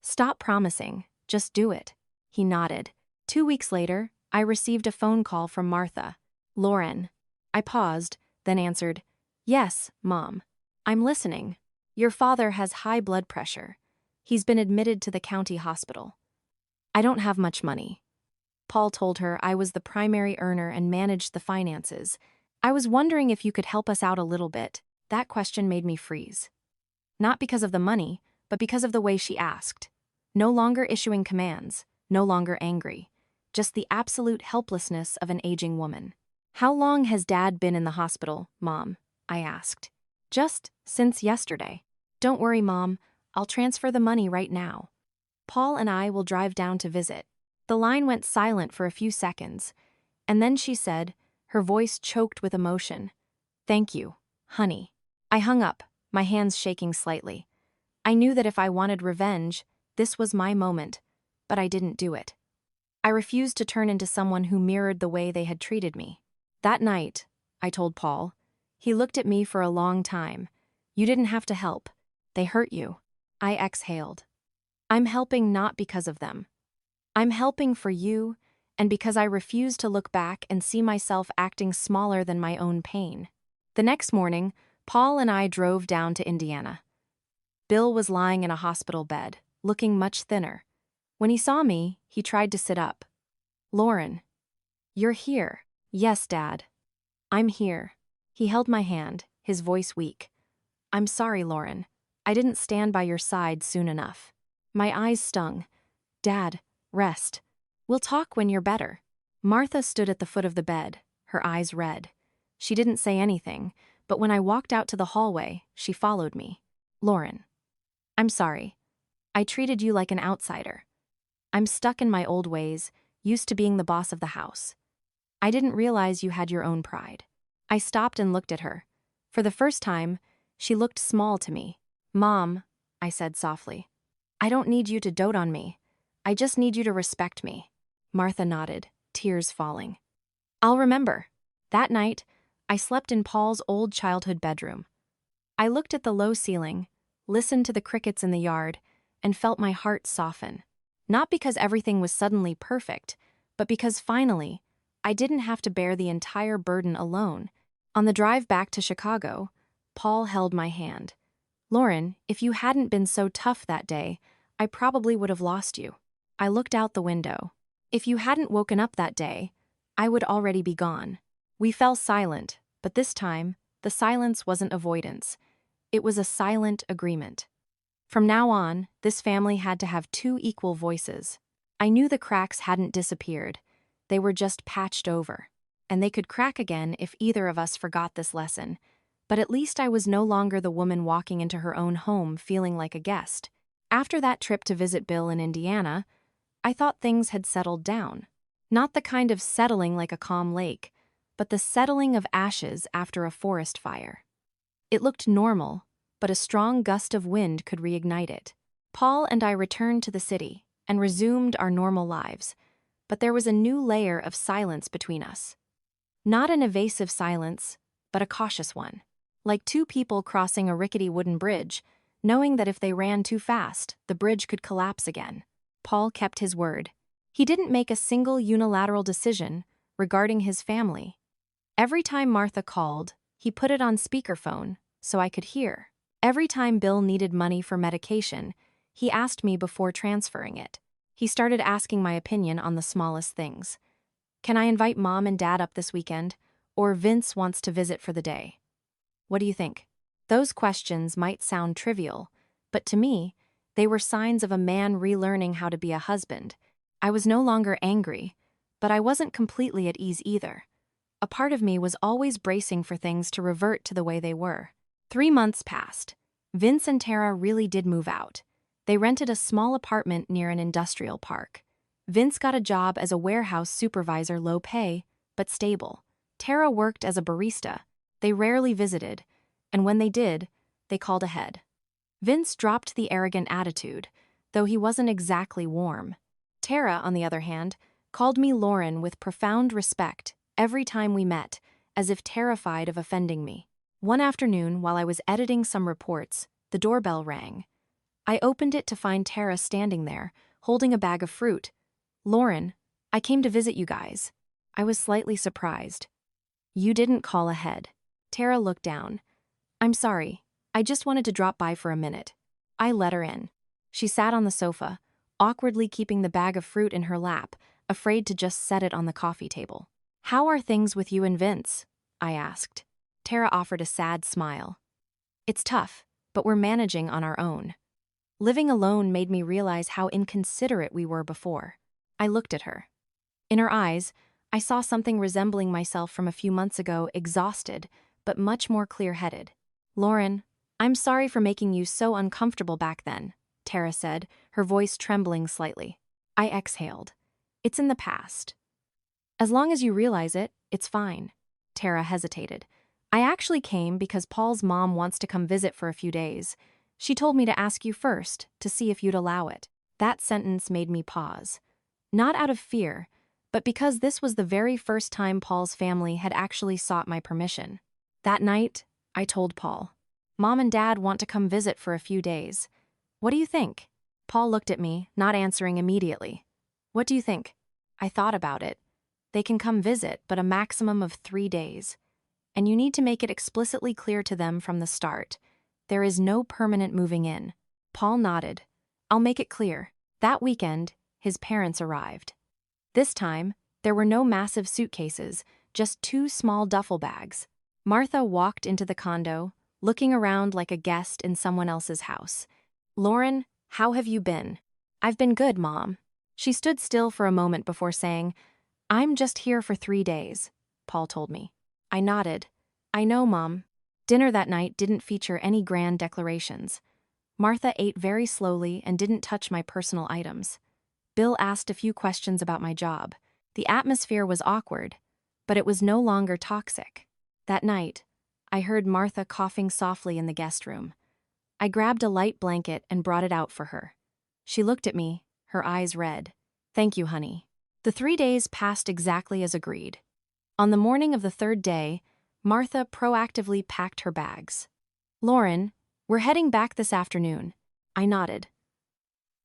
Stop promising, just do it. He nodded. 2 weeks later, I received a phone call from Martha. Lauren. I paused, then answered, Yes, Mom. I'm listening. Your father has high blood pressure. He's been admitted to the county hospital. I don't have much money. Paul told her I was the primary earner and managed the finances. I was wondering if you could help us out a little bit. That question made me freeze. Not because of the money, but because of the way she asked. No longer issuing commands, no longer angry. Just the absolute helplessness of an aging woman. How long has Dad been in the hospital, Mom? I asked. Just since yesterday. Don't worry, Mom. I'll transfer the money right now. Paul and I will drive down to visit. The line went silent for a few seconds, and then she said, her voice choked with emotion, Thank you, honey. I hung up, my hands shaking slightly. I knew that if I wanted revenge, this was my moment, but I didn't do it. I refused to turn into someone who mirrored the way they had treated me. That night, I told Paul, he looked at me for a long time. You didn't have to help. They hurt you. I exhaled. I'm helping not because of them. I'm helping for you, and because I refuse to look back and see myself acting smaller than my own pain. The next morning, Paul and I drove down to Indiana. Bill was lying in a hospital bed, looking much thinner. When he saw me, he tried to sit up. Lauren, you're here. Yes, Dad. I'm here. He held my hand, his voice weak. I'm sorry, Lauren. I didn't stand by your side soon enough. My eyes stung. Dad, rest. We'll talk when you're better. Martha stood at the foot of the bed, her eyes red. She didn't say anything, but when I walked out to the hallway, she followed me. Lauren, I'm sorry. I treated you like an outsider. I'm stuck in my old ways, used to being the boss of the house. I didn't realize you had your own pride. I stopped and looked at her. For the first time, she looked small to me. Mom, I said softly, I don't need you to dote on me. I just need you to respect me. Martha nodded, tears falling. I'll remember. That night, I slept in Paul's old childhood bedroom. I looked at the low ceiling, listened to the crickets in the yard, and felt my heart soften. Not because everything was suddenly perfect, but because finally, I didn't have to bear the entire burden alone. On the drive back to Chicago, Paul held my hand. Lauren, if you hadn't been so tough that day, I probably would have lost you. I looked out the window. If you hadn't woken up that day, I would already be gone. We fell silent, but this time, the silence wasn't avoidance. It was a silent agreement. From now on, this family had to have two equal voices. I knew the cracks hadn't disappeared. They were just patched over. And they could crack again if either of us forgot this lesson. But at least I was no longer the woman walking into her own home feeling like a guest. After that trip to visit Bill in Indiana, I thought things had settled down. Not the kind of settling like a calm lake, but the settling of ashes after a forest fire. It looked normal, but a strong gust of wind could reignite it. Paul and I returned to the city and resumed our normal lives, but there was a new layer of silence between us. Not an evasive silence, but a cautious one. Like two people crossing a rickety wooden bridge, knowing that if they ran too fast, the bridge could collapse again. Paul kept his word. He didn't make a single unilateral decision regarding his family. Every time Martha called, he put it on speakerphone so I could hear. Every time Bill needed money for medication, he asked me before transferring it. He started asking my opinion on the smallest things. Can I invite Mom and Dad up this weekend? Or Vince wants to visit for the day. What do you think? Those questions might sound trivial, but to me, they were signs of a man relearning how to be a husband. I was no longer angry, but I wasn't completely at ease either. A part of me was always bracing for things to revert to the way they were. 3 months passed. Vince and Tara really did move out. They rented a small apartment near an industrial park. Vince got a job as a warehouse supervisor, low pay, but stable. Tara worked as a barista. They rarely visited, and when they did, they called ahead. Vince dropped the arrogant attitude, though he wasn't exactly warm. Tara, on the other hand, called me Lauren with profound respect every time we met, as if terrified of offending me. One afternoon, while I was editing some reports, the doorbell rang. I opened it to find Tara standing there, holding a bag of fruit. "Lauren, I came to visit you guys." I was slightly surprised. "You didn't call ahead." Tara looked down. "I'm sorry. I just wanted to drop by for a minute." I let her in. She sat on the sofa, awkwardly keeping the bag of fruit in her lap, afraid to just set it on the coffee table. "How are things with you and Vince?" I asked. Tara offered a sad smile. "It's tough, but we're managing on our own." Living alone made me realize how inconsiderate we were before. I looked at her. In her eyes, I saw something resembling myself from a few months ago, exhausted, but much more clear-headed. "Lauren, I'm sorry for making you so uncomfortable back then," Tara said, her voice trembling slightly. I exhaled. "It's in the past. As long as you realize it, it's fine." Tara hesitated. "I actually came because Paul's mom wants to come visit for a few days. She told me to ask you first, to see if you'd allow it." That sentence made me pause. Not out of fear, but because this was the very first time Paul's family had actually sought my permission. That night, I told Paul, "Mom and Dad want to come visit for a few days. What do you think?" Paul looked at me, not answering immediately. "What do you think?" I thought about it. "They can come visit, but a maximum of 3 days. And you need to make it explicitly clear to them from the start. There is no permanent moving in." Paul nodded. "I'll make it clear." That weekend, his parents arrived. This time, there were no massive suitcases, just 2 small duffel bags. Martha walked into the condo, looking around like a guest in someone else's house. "Lauren, how have you been?" "I've been good, Mom." She stood still for a moment before saying, "I'm just here for 3 days," Paul told me. I nodded. "I know, Mom." Dinner that night didn't feature any grand declarations. Martha ate very slowly and didn't touch my personal items. Bill asked a few questions about my job. The atmosphere was awkward, but it was no longer toxic. That night, I heard Martha coughing softly in the guest room. I grabbed a light blanket and brought it out for her. She looked at me, her eyes red. "Thank you, honey." The 3 days passed exactly as agreed. On the morning of the 3rd day, Martha proactively packed her bags. "Lauren, we're heading back this afternoon." I nodded.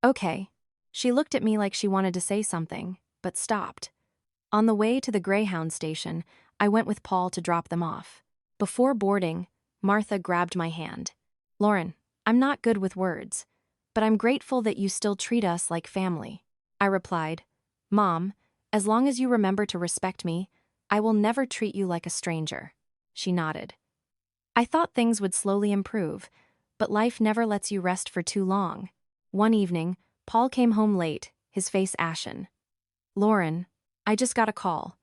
"Okay." She looked at me like she wanted to say something, but stopped. On the way to the Greyhound station, I went with Paul to drop them off. Before boarding, Martha grabbed my hand. "Lauren, I'm not good with words, but I'm grateful that you still treat us like family." I replied, "Mom, as long as you remember to respect me, I will never treat you like a stranger. She nodded. I thought things would slowly improve, but life never lets you rest for too long. One evening, Paul came home late, his face ashen. Lauren, I just got a call.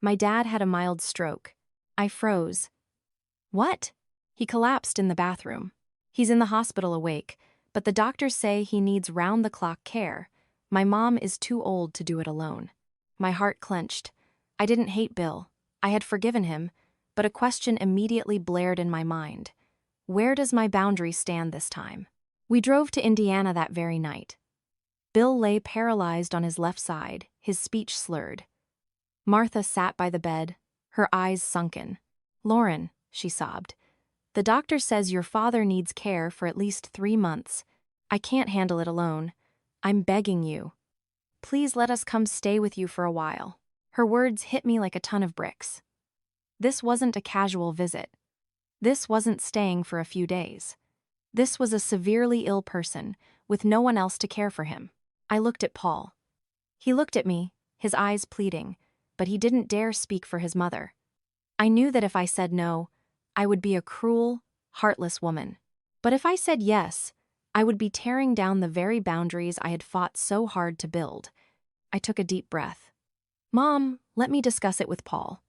My dad had a mild stroke. I froze. What? He collapsed in the bathroom. He's in the hospital awake, but the doctors say he needs round-the-clock care. My mom is too old to do it alone. My heart clenched. I didn't hate Bill. I had forgiven him, but a question immediately blared in my mind. Where does my boundary stand this time? We drove to Indiana that very night. Bill lay paralyzed on his left side, his speech slurred. Martha sat by the bed, her eyes sunken. Lauren, she sobbed. The doctor says your father needs care for at least 3 months. I can't handle it alone. I'm begging you. Please let us come stay with you for a while. Her words hit me like a ton of bricks. This wasn't a casual visit. This wasn't staying for a few days. This was a severely ill person, with no one else to care for him. I looked at Paul. He looked at me, his eyes pleading, but he didn't dare speak for his mother. I knew that if I said no, I would be a cruel, heartless woman. But if I said yes, I would be tearing down the very boundaries I had fought so hard to build. I took a deep breath. Mom, let me discuss it with Paul.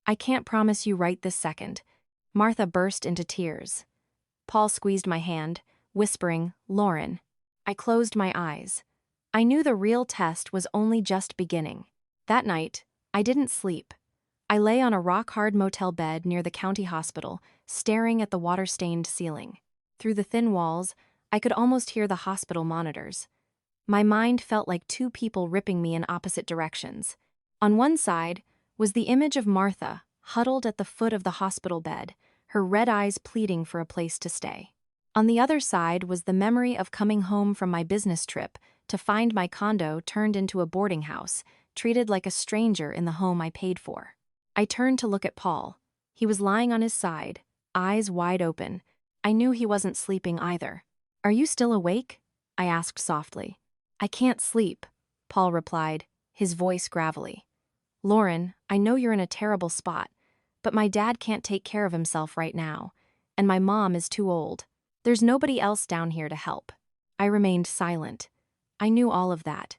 I can't promise you right this second. Martha burst into tears. Paul squeezed my hand, whispering, Lauren. I closed my eyes. I knew the real test was only just beginning. That night, I didn't sleep. I lay on a rock-hard motel bed near the county hospital, staring at the water-stained ceiling. Through the thin walls, I could almost hear the hospital monitors. My mind felt like 2 people ripping me in opposite directions. On one side was the image of Martha, huddled at the foot of the hospital bed, her red eyes pleading for a place to stay. On the other side was the memory of coming home from my business trip to find my condo turned into a boarding house, treated like a stranger in the home I paid for. I turned to look at Paul. He was lying on his side, eyes wide open. I knew he wasn't sleeping either. Are you still awake? I asked softly. I can't sleep, Paul replied, his voice gravelly. Lauren, I know you're in a terrible spot, but my dad can't take care of himself right now, and my mom is too old. There's nobody else down here to help. I remained silent. I knew all of that.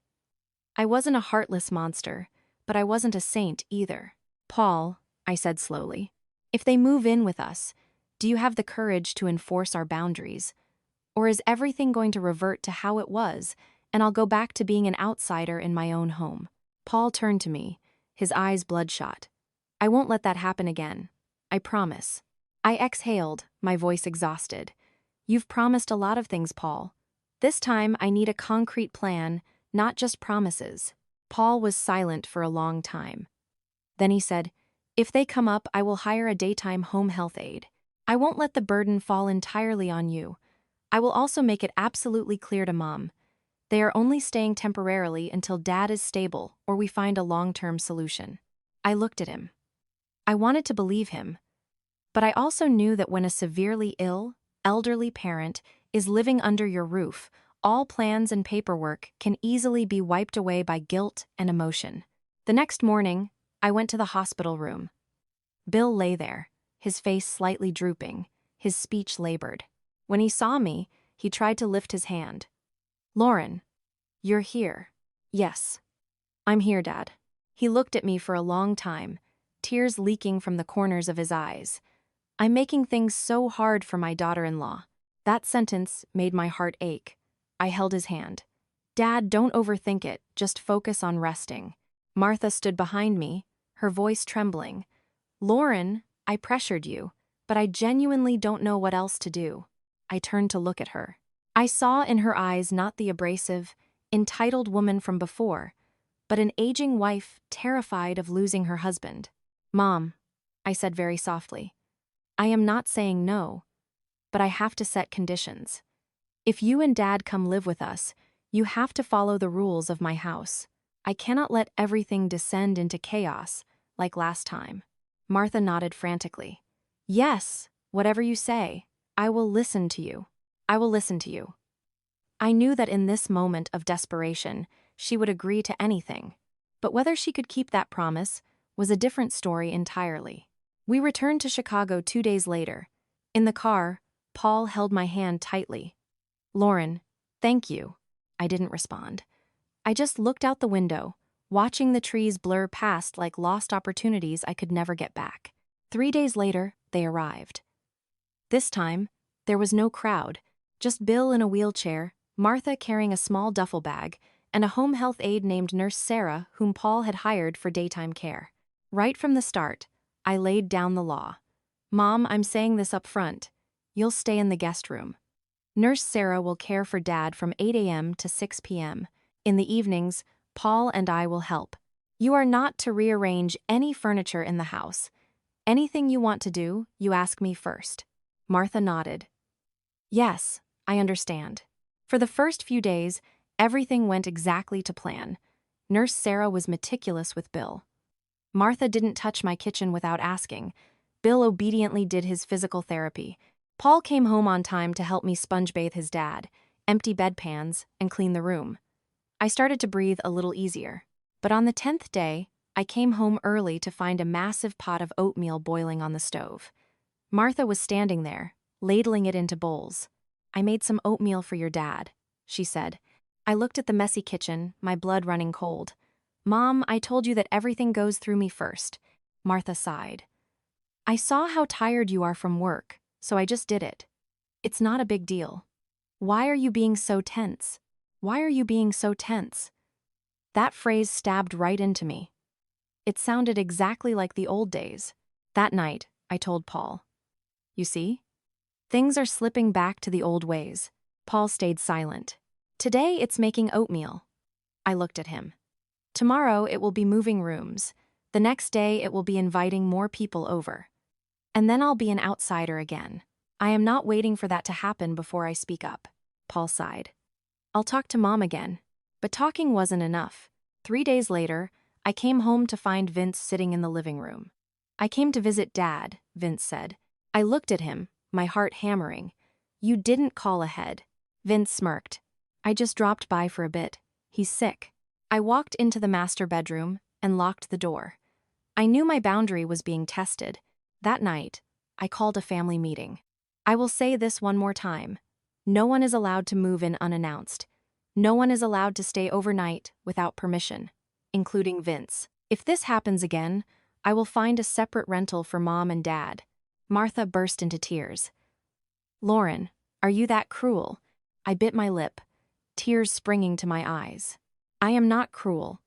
I wasn't a heartless monster, but I wasn't a saint either. Paul, I said slowly, if they move in with us, do you have the courage to enforce our boundaries? Or is everything going to revert to how it was, and I'll go back to being an outsider in my own home? Paul turned to me, his eyes bloodshot. I won't let that happen again. I promise. I exhaled, my voice exhausted. You've promised a lot of things, Paul. This time I need a concrete plan, not just promises. Paul was silent for a long time. Then he said, if they come up, I will hire a daytime home health aide. I won't let the burden fall entirely on you. I will also make it absolutely clear to Mom. They are only staying temporarily until Dad is stable or we find a long-term solution. I looked at him. I wanted to believe him. But I also knew that when a severely ill, elderly parent is living under your roof, all plans and paperwork can easily be wiped away by guilt and emotion. The next morning, I went to the hospital room. Bill lay there, his face slightly drooping, his speech labored. When he saw me, he tried to lift his hand. Lauren, you're here. Yes. I'm here, Dad. He looked at me for a long time, tears leaking from the corners of his eyes. I'm making things so hard for my daughter-in-law. That sentence made my heart ache. I held his hand. Dad, don't overthink it, just focus on resting. Martha stood behind me, her voice trembling. Lauren, I pressured you, but I genuinely don't know what else to do. I turned to look at her. I saw in her eyes not the abrasive, entitled woman from before, but an aging wife terrified of losing her husband. Mom, I said very softly, I am not saying no, but I have to set conditions. If you and Dad come live with us, you have to follow the rules of my house. I cannot let everything descend into chaos, like last time. Martha nodded frantically. Yes, whatever you say, I will listen to you. I will listen to you. I knew that in this moment of desperation, she would agree to anything. But whether she could keep that promise was a different story entirely. We returned to Chicago 2 days later. In the car, Paul held my hand tightly. "Lauren, thank you." I didn't respond. I just looked out the window, watching the trees blur past like lost opportunities I could never get back. 3 days later, they arrived. This time, there was no crowd, just Bill in a wheelchair, Martha carrying a small duffel bag, and a home health aide named Nurse Sarah, whom Paul had hired for daytime care. Right from the start, I laid down the law. "Mom, I'm saying this up front. You'll stay in the guest room. Nurse Sarah will care for Dad from 8 a.m. to 6 p.m. In the evenings, Paul and I will help. You are not to rearrange any furniture in the house. Anything you want to do, you ask me first." Martha nodded. "Yes, I understand." For the first few days, everything went exactly to plan. Nurse Sarah was meticulous with Bill. Martha didn't touch my kitchen without asking. Bill obediently did his physical therapy. Paul came home on time to help me sponge bathe his dad, empty bedpans, and clean the room. I started to breathe a little easier. But on the 10th day, I came home early to find a massive pot of oatmeal boiling on the stove. Martha was standing there, ladling it into bowls. "I made some oatmeal for your dad," she said. I looked at the messy kitchen, my blood running cold. "Mom, I told you that everything goes through me first." Martha sighed. "I saw how tired you are from work, so I just did it. It's not a big deal." "Why are you being so tense? Why are you being so tense?" That phrase stabbed right into me. It sounded exactly like the old days. That night, I told Paul. "You see? Things are slipping back to the old ways." Paul stayed silent. "Today it's making oatmeal." I looked at him. "Tomorrow it will be moving rooms. The next day it will be inviting more people over. And then I'll be an outsider again. I am not waiting for that to happen before I speak up." Paul sighed. "I'll talk to Mom again." But talking wasn't enough. 3 days later, I came home to find Vince sitting in the living room. "I came to visit Dad," Vince said. I looked at him, my heart hammering. "You didn't call ahead." Vince smirked. "I just dropped by for a bit. He's sick." I walked into the master bedroom and locked the door. I knew my boundary was being tested. That night, I called a family meeting. I will say this one more time. No one is allowed to move in unannounced. No one is allowed to stay overnight without permission, including Vince. If this happens again, I will find a separate rental for Mom and Dad. Martha burst into tears. "Lauren, are you that cruel?" I bit my lip, tears springing to my eyes. "I am not cruel.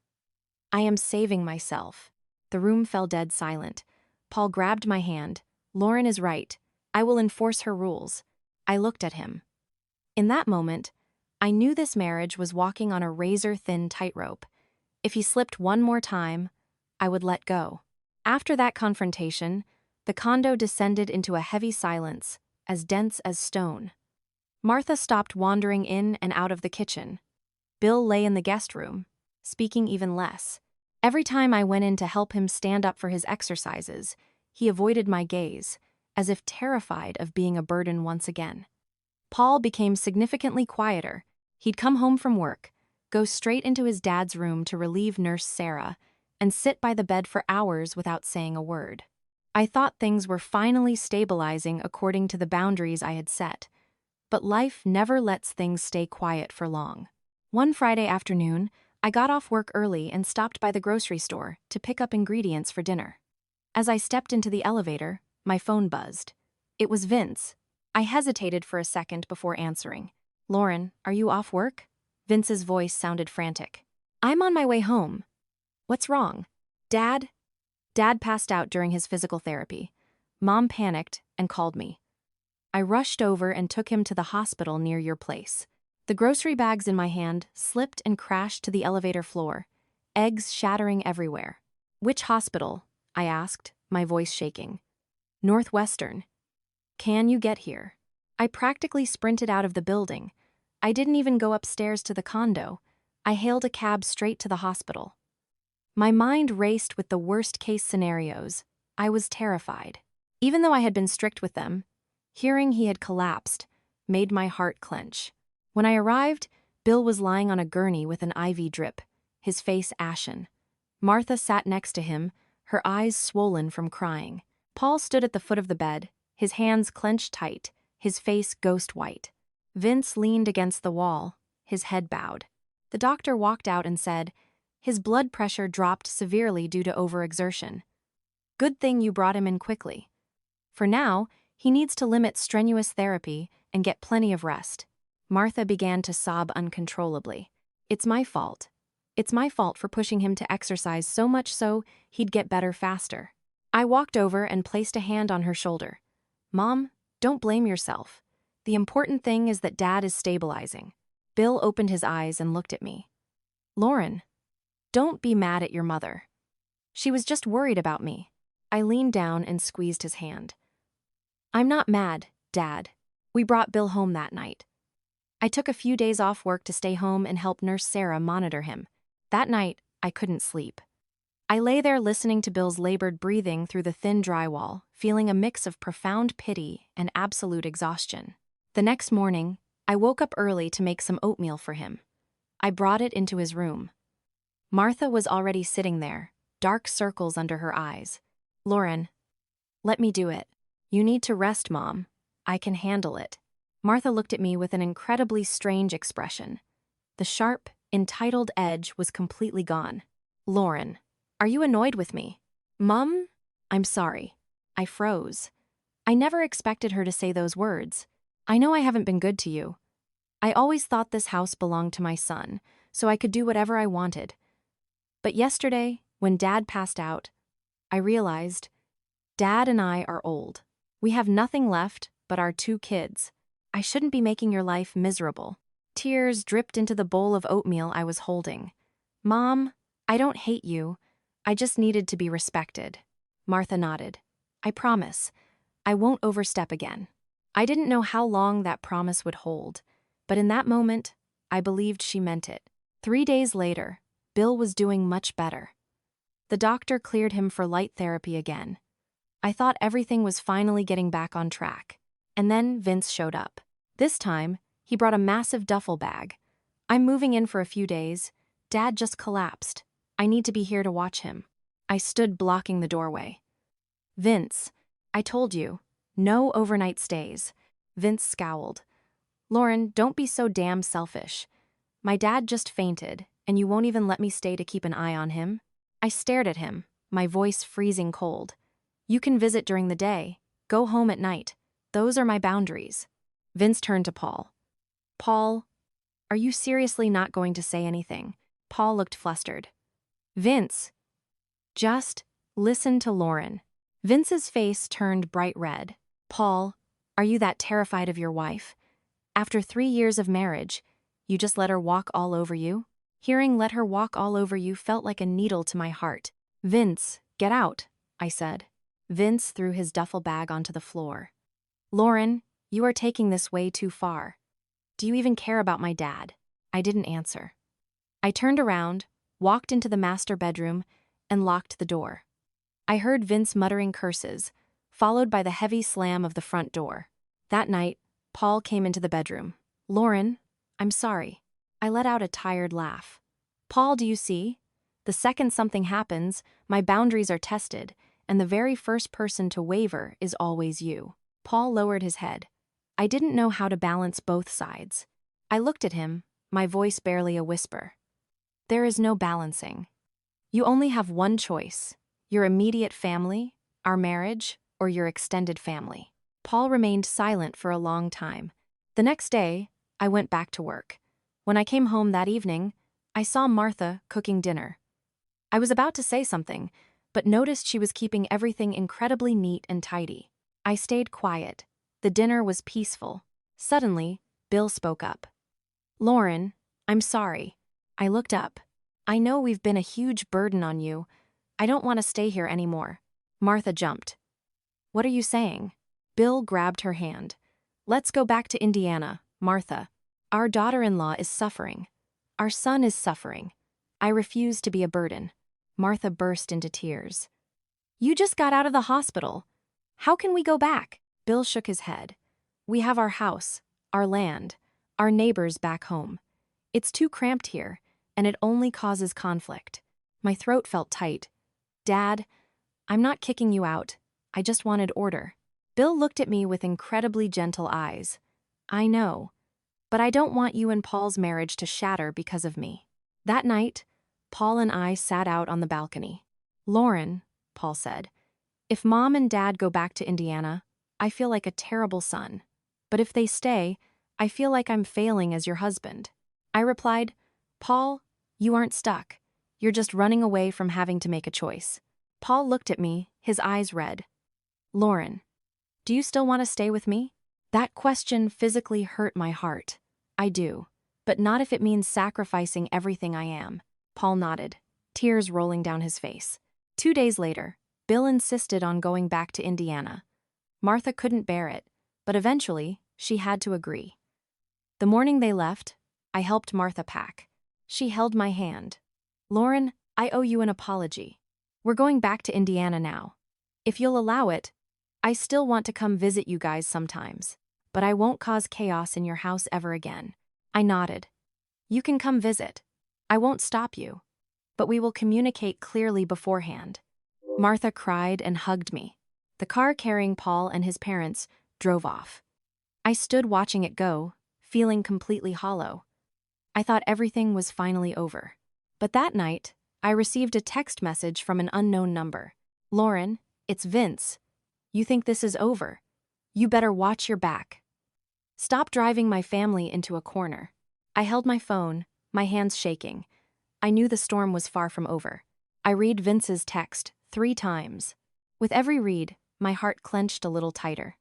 I am saving myself." The room fell dead silent. Paul grabbed my hand. "Lauren is right. I will enforce her rules." I looked at him. In that moment, I knew this marriage was walking on a razor-thin tightrope. If he slipped one more time, I would let go. After that confrontation, the condo descended into a heavy silence, as dense as stone. Martha stopped wandering in and out of the kitchen. Bill lay in the guest room, speaking even less. Every time I went in to help him stand up for his exercises, he avoided my gaze, as if terrified of being a burden once again. Paul became significantly quieter. He'd come home from work, go straight into his dad's room to relieve Nurse Sarah, and sit by the bed for hours without saying a word. I thought things were finally stabilizing according to the boundaries I had set. But life never lets things stay quiet for long. One Friday afternoon, I got off work early and stopped by the grocery store to pick up ingredients for dinner. As I stepped into the elevator, my phone buzzed. It was Vince. I hesitated for a second before answering. "Lauren, are you off work?" Vince's voice sounded frantic. "I'm on my way home." "What's wrong?" "Dad?" Dad passed out during his physical therapy. Mom panicked and called me. I rushed over and took him to the hospital near your place. The grocery bags in my hand slipped and crashed to the elevator floor, eggs shattering everywhere. "Which hospital?" I asked, my voice shaking. "Northwestern." "Can you get here?" I practically sprinted out of the building. I didn't even go upstairs to the condo. I hailed a cab straight to the hospital. My mind raced with the worst-case scenarios. I was terrified. Even though I had been strict with them, hearing he had collapsed made my heart clench. When I arrived, Bill was lying on a gurney with an IV drip, his face ashen. Martha sat next to him, her eyes swollen from crying. Paul stood at the foot of the bed, his hands clenched tight, his face ghost white. Vince leaned against the wall, his head bowed. The doctor walked out and said, "His blood pressure dropped severely due to overexertion. Good thing you brought him in quickly. For now, he needs to limit strenuous therapy and get plenty of rest." Martha began to sob uncontrollably. "It's my fault. It's my fault for pushing him to exercise so much so he'd get better faster." I walked over and placed a hand on her shoulder. "Mom, don't blame yourself. The important thing is that Dad is stabilizing." Bill opened his eyes and looked at me. "Lauren, don't be mad at your mother. She was just worried about me." I leaned down and squeezed his hand. "I'm not mad, Dad. We brought Bill home that night. I took a few days off work to stay home and help Nurse Sarah monitor him. That night, I couldn't sleep. I lay there listening to Bill's labored breathing through the thin drywall, feeling a mix of profound pity and absolute exhaustion. The next morning, I woke up early to make some oatmeal for him. I brought it into his room. Martha was already sitting there, dark circles under her eyes. "Lauren, let me do it. You need to rest, Mom. I can handle it." Martha looked at me with an incredibly strange expression. The sharp, entitled edge was completely gone. "Lauren, are you annoyed with me?" "Mom, I'm sorry." I froze. I never expected her to say those words. "I know I haven't been good to you. I always thought this house belonged to my son, so I could do whatever I wanted. But yesterday, when Dad passed out, I realized Dad and I are old. We have nothing left but our 2 kids. I shouldn't be making your life miserable." Tears dripped into the bowl of oatmeal I was holding. "Mom, I don't hate you. I just needed to be respected." Martha nodded. "I promise. I won't overstep again." I didn't know how long that promise would hold, but in that moment, I believed she meant it. 3 days later, Bill was doing much better. The doctor cleared him for light therapy again. I thought everything was finally getting back on track. And then Vince showed up. This time, he brought a massive duffel bag. "I'm moving in for a few days. Dad just collapsed. I need to be here to watch him." I stood blocking the doorway. "Vince, I told you, no overnight stays." Vince scowled. "Lauren, don't be so damn selfish. My dad just fainted, and you won't even let me stay to keep an eye on him?" I stared at him, my voice freezing cold. "You can visit during the day. Go home at night. Those are my boundaries." Vince turned to Paul. "Paul, are you seriously not going to say anything?" Paul looked flustered. "Vince, just listen to Lauren." Vince's face turned bright red. "Paul, are you that terrified of your wife? After 3 years of marriage, you just let her walk all over you?" Hearing "let her walk all over you" felt like a needle to my heart. "Vince, get out," I said. Vince threw his duffel bag onto the floor. "Lauren, you are taking this way too far. Do you even care about my dad?" I didn't answer. I turned around, walked into the master bedroom, and locked the door. I heard Vince muttering curses, followed by the heavy slam of the front door. That night, Paul came into the bedroom. "Lauren, I'm sorry." I let out a tired laugh. "Paul, do you see? The second something happens, my boundaries are tested, and the very first person to waver is always you." Paul lowered his head. I didn't know how to balance both sides. I looked at him, my voice barely a whisper. "There is no balancing. You only have one choice: your immediate family, our marriage, or your extended family." Paul remained silent for a long time. The next day, I went back to work. When I came home that evening, I saw Martha cooking dinner. I was about to say something, but noticed she was keeping everything incredibly neat and tidy. I stayed quiet. The dinner was peaceful. Suddenly, Bill spoke up. "Lauren, I'm sorry." I looked up. "I know we've been a huge burden on you. I don't want to stay here anymore." Martha jumped. "What are you saying?" Bill grabbed her hand. "Let's go back to Indiana, Martha. Our daughter-in-law is suffering. Our son is suffering. I refuse to be a burden." Martha burst into tears. "You just got out of the hospital. How can we go back?" Bill shook his head. "We have our house, our land, our neighbors back home. It's too cramped here, and it only causes conflict." My throat felt tight. "Dad, I'm not kicking you out. I just wanted order. Bill looked at me with incredibly gentle eyes. I know, but I don't want you and Paul's marriage to shatter because of me. That night, Paul and I sat out on the balcony. Lauren, Paul said, if Mom and Dad go back to Indiana, I feel like a terrible son. But if they stay, I feel like I'm failing as your husband. I replied, Paul, you aren't stuck. You're just running away from having to make a choice. Paul looked at me, his eyes red. Lauren, do you still want to stay with me? That question physically hurt my heart. I do, but not if it means sacrificing everything I am. Paul nodded, tears rolling down his face. 2 days later, Bill insisted on going back to Indiana. Martha couldn't bear it, but eventually, she had to agree. The morning they left, I helped Martha pack. She held my hand. Lauren, I owe you an apology. We're going back to Indiana now. If you'll allow it, I still want to come visit you guys sometimes, but I won't cause chaos in your house ever again. I nodded. You can come visit. I won't stop you, but we will communicate clearly beforehand. Martha cried and hugged me. The car carrying Paul and his parents drove off. I stood watching it go, feeling completely hollow. I thought everything was finally over. But that night, I received a text message from an unknown number. Lauren, it's Vince. You think this is over? You better watch your back. Stop driving my family into a corner. I held my phone, my hands shaking. I knew the storm was far from over. I read Vince's text 3 times. With every read, my heart clenched a little tighter.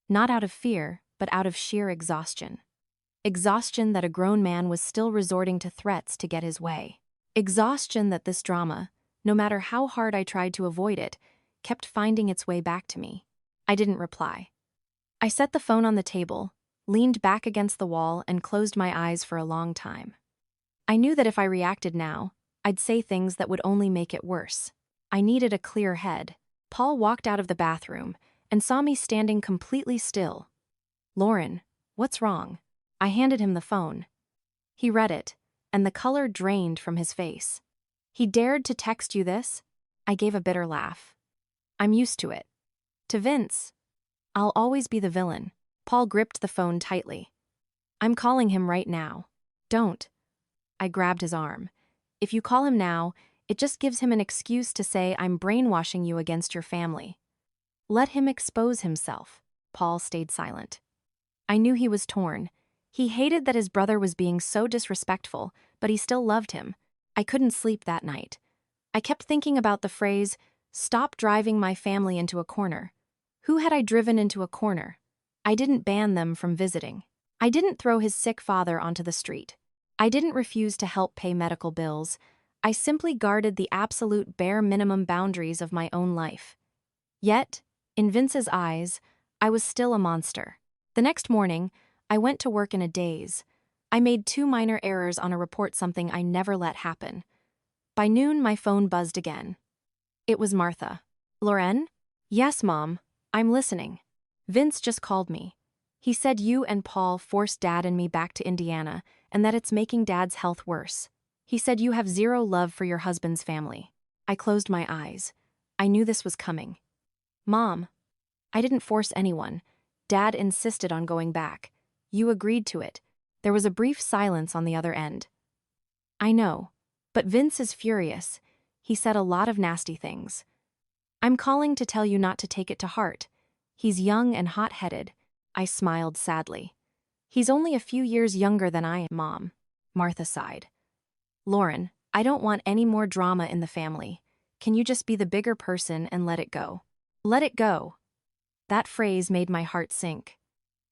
Not out of fear, but out of sheer exhaustion. Exhaustion that a grown man was still resorting to threats to get his way. Exhaustion that this drama, no matter how hard I tried to avoid it, kept finding its way back to me. I didn't reply. I set the phone on the table, leaned back against the wall, and closed my eyes for a long time. I knew that if I reacted now, I'd say things that would only make it worse. I needed a clear head. Paul walked out of the bathroom and saw me standing completely still. Lauren, what's wrong? I handed him the phone. He read it, and the color drained from his face. He dared to text you this? I gave a bitter laugh. I'm used to it. To Vince, I'll always be the villain. Paul gripped the phone tightly. I'm calling him right now. Don't. I grabbed his arm. If you call him now, it just gives him an excuse to say I'm brainwashing you against your family. Let him expose himself. Paul stayed silent. I knew he was torn. He hated that his brother was being so disrespectful, but he still loved him. I couldn't sleep that night. I kept thinking about the phrase, stop driving my family into a corner. Who had I driven into a corner? I didn't ban them from visiting. I didn't throw his sick father onto the street. I didn't refuse to help pay medical bills. I simply guarded the absolute bare minimum boundaries of my own life. Yet, in Vince's eyes, I was still a monster. The next morning, I went to work in a daze. I made 2 minor errors on a report, something I never let happen. By noon, my phone buzzed again. It was Martha. Lauren? Yes, Mom. I'm listening. Vince just called me. He said you and Paul forced Dad and me back to Indiana, and that it's making Dad's health worse. He said you have 0 love for your husband's family. I closed my eyes. I knew this was coming. Mom, I didn't force anyone. Dad insisted on going back. You agreed to it. There was a brief silence on the other end. I know, but Vince is furious. He said a lot of nasty things. I'm calling to tell you not to take it to heart. He's young and hot-headed. I smiled sadly. He's only a few years younger than I am, Mom. Martha sighed. Lauren, I don't want any more drama in the family. Can you just be the bigger person and let it go? Let it go. That phrase made my heart sink.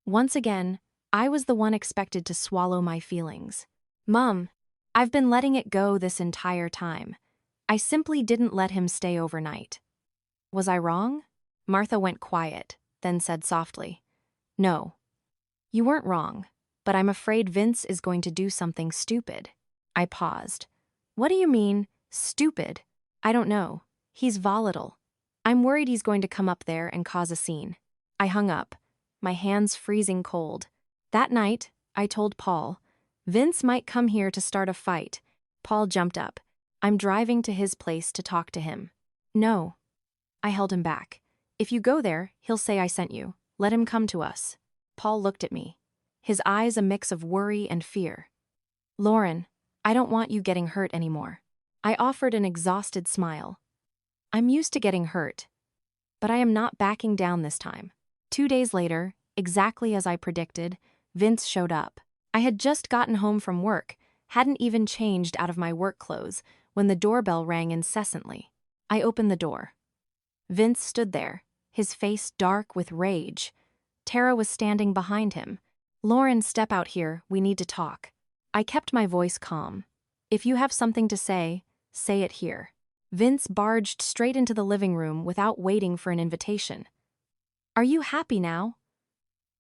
Once again, I was the one expected to swallow my feelings. Mom, I've been letting it go this entire time. I simply didn't let him stay overnight. Was I wrong? Martha went quiet, then said softly, No. You weren't wrong, but I'm afraid Vince is going to do something stupid. I paused. What do you mean, stupid? I don't know. He's volatile. I'm worried he's going to come up there and cause a scene. I hung up, my hands freezing cold. That night, I told Paul, Vince might come here to start a fight. Paul jumped up. I'm driving to his place to talk to him. No. I held him back. If you go there, he'll say I sent you. Let him come to us. Paul looked at me, his eyes a mix of worry and fear. Lauren, I don't want you getting hurt anymore. I offered an exhausted smile. I'm used to getting hurt, but I am not backing down this time. 2 days later, exactly as I predicted, Vince showed up. I had just gotten home from work, hadn't even changed out of my work clothes, when the doorbell rang incessantly. I opened the door. Vince stood there, his face dark with rage. Tara was standing behind him. Lauren, step out here, we need to talk. I kept my voice calm. If you have something to say it here. Vince barged straight into the living room without waiting for an invitation. Are you happy now?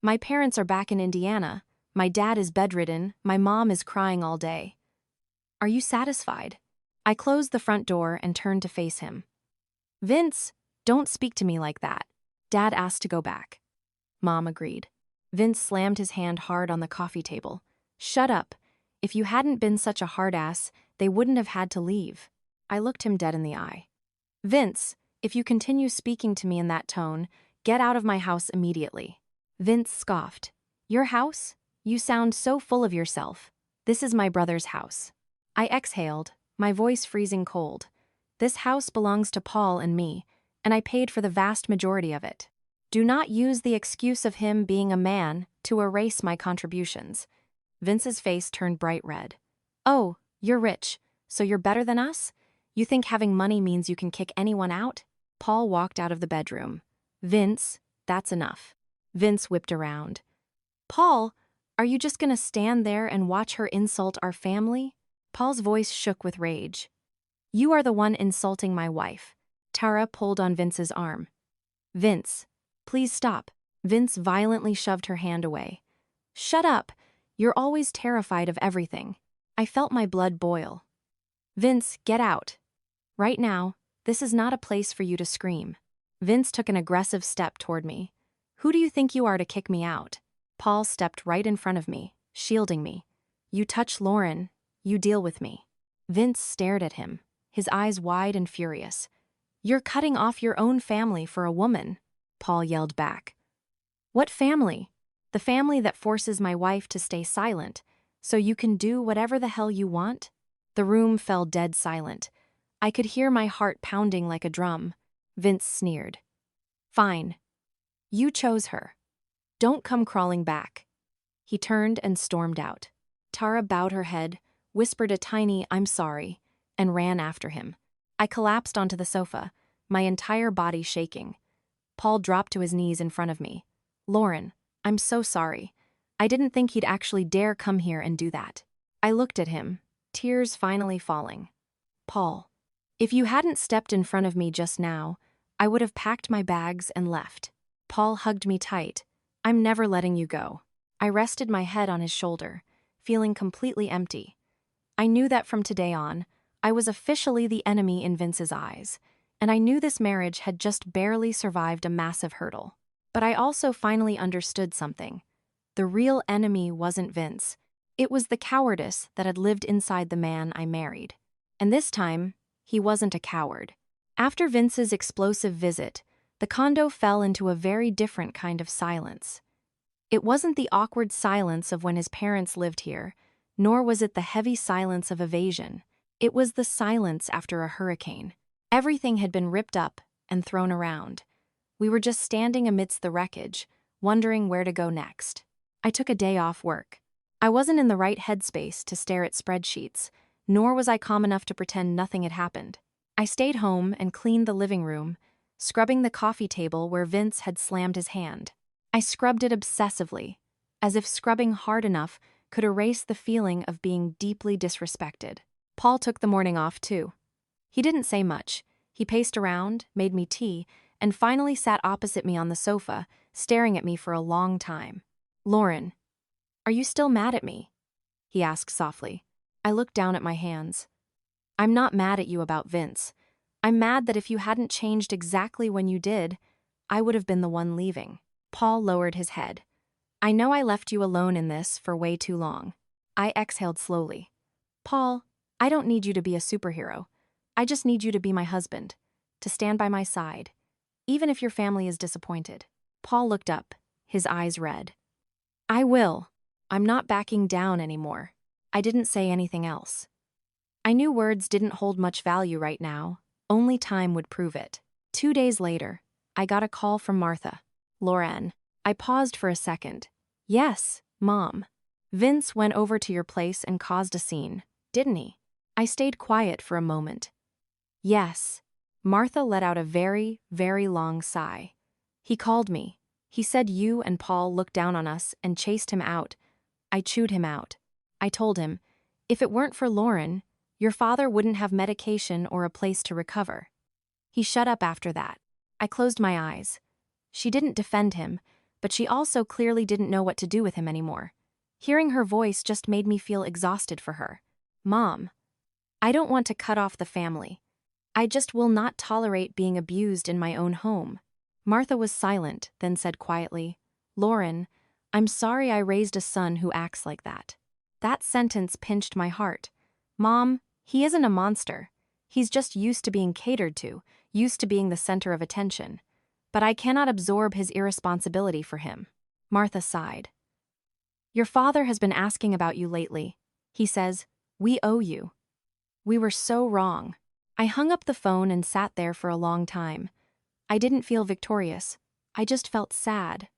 My parents are back in Indiana. My dad is bedridden. My mom is crying all day. Are you satisfied? I closed the front door and turned to face him. Vince, don't speak to me like that. Dad asked to go back. Mom agreed. Vince slammed his hand hard on the coffee table. Shut up. If you hadn't been such a hard ass, they wouldn't have had to leave. I looked him dead in the eye. Vince, if you continue speaking to me in that tone, get out of my house immediately. Vince scoffed. Your house? You sound so full of yourself. This is my brother's house. I exhaled, my voice freezing cold. This house belongs to Paul and me, and I paid for the vast majority of it. Do not use the excuse of him being a man to erase my contributions. Vince's face turned bright red. Oh, you're rich, so you're better than us? You think having money means you can kick anyone out? Paul walked out of the bedroom. Vince, that's enough. Vince whipped around. Paul, are you just gonna stand there and watch her insult our family? Paul's voice shook with rage. You are the one insulting my wife. Tara pulled on Vince's arm. Vince, please stop. Vince violently shoved her hand away. Shut up. You're always terrified of everything. I felt my blood boil. Vince, get out. Right now, this is not a place for you to scream. Vince took an aggressive step toward me. Who do you think you are to kick me out? Paul stepped right in front of me, shielding me. You touch Lauren, you deal with me. Vince stared at him, his eyes wide and furious. You're cutting off your own family for a woman, Paul yelled back. What family? The family that forces my wife to stay silent, so you can do whatever the hell you want? The room fell dead silent. I could hear my heart pounding like a drum. Vince sneered. Fine. You chose her. Don't come crawling back. He turned and stormed out. Tara bowed her head, whispered a tiny "I'm sorry," and ran after him. I collapsed onto the sofa, my entire body shaking. Paul dropped to his knees in front of me. Lauren, I'm so sorry. I didn't think he'd actually dare come here and do that. I looked at him, tears finally falling. Paul, if you hadn't stepped in front of me just now, I would have packed my bags and left. Paul hugged me tight. I'm never letting you go. I rested my head on his shoulder, feeling completely empty. I knew that from today on, I was officially the enemy in Vince's eyes, and I knew this marriage had just barely survived a massive hurdle. But I also finally understood something. The real enemy wasn't Vince. It was the cowardice that had lived inside the man I married. And this time, he wasn't a coward. After Vince's explosive visit, the condo fell into a very different kind of silence. It wasn't the awkward silence of when his parents lived here, nor was it the heavy silence of evasion. It was the silence after a hurricane. Everything had been ripped up and thrown around. We were just standing amidst the wreckage, wondering where to go next. I took a day off work. I wasn't in the right headspace to stare at spreadsheets, nor was I calm enough to pretend nothing had happened. I stayed home and cleaned the living room, scrubbing the coffee table where Vince had slammed his hand. I scrubbed it obsessively, as if scrubbing hard enough could erase the feeling of being deeply disrespected. Paul took the morning off too. He didn't say much. He paced around, made me tea, and finally sat opposite me on the sofa, staring at me for a long time. Lauren, are you still mad at me? He asked softly. I looked down at my hands. I'm not mad at you about Vince. I'm mad that if you hadn't changed exactly when you did, I would have been the one leaving. Paul lowered his head. I know I left you alone in this for way too long. I exhaled slowly. Paul, I don't need you to be a superhero. I just need you to be my husband, to stand by my side. even if your family is disappointed. Paul looked up, his eyes red. I will. I'm not backing down anymore. I didn't say anything else. I knew words didn't hold much value right now. Only time would prove it. 2 days later, I got a call from Martha. Lauren. I paused for a second. Yes, Mom. Vince went over to your place and caused a scene, didn't he? I stayed quiet for a moment. Yes. Martha let out a very, very long sigh. He called me. He said you and Paul looked down on us and chased him out. I chewed him out. I told him, if it weren't for Lauren, your father wouldn't have medication or a place to recover. He shut up after that. I closed my eyes. She didn't defend him, but she also clearly didn't know what to do with him anymore. Hearing her voice just made me feel exhausted for her. Mom, I don't want to cut off the family. I just will not tolerate being abused in my own home. Martha was silent, then said quietly, Lauren, I'm sorry I raised a son who acts like that. That sentence pinched my heart. Mom, he isn't a monster. He's just used to being catered to, used to being the center of attention. But I cannot absorb his irresponsibility for him. Martha sighed. Your father has been asking about you lately. He says, we owe you. We were so wrong. I hung up the phone and sat there for a long time. I didn't feel victorious. I just felt sad.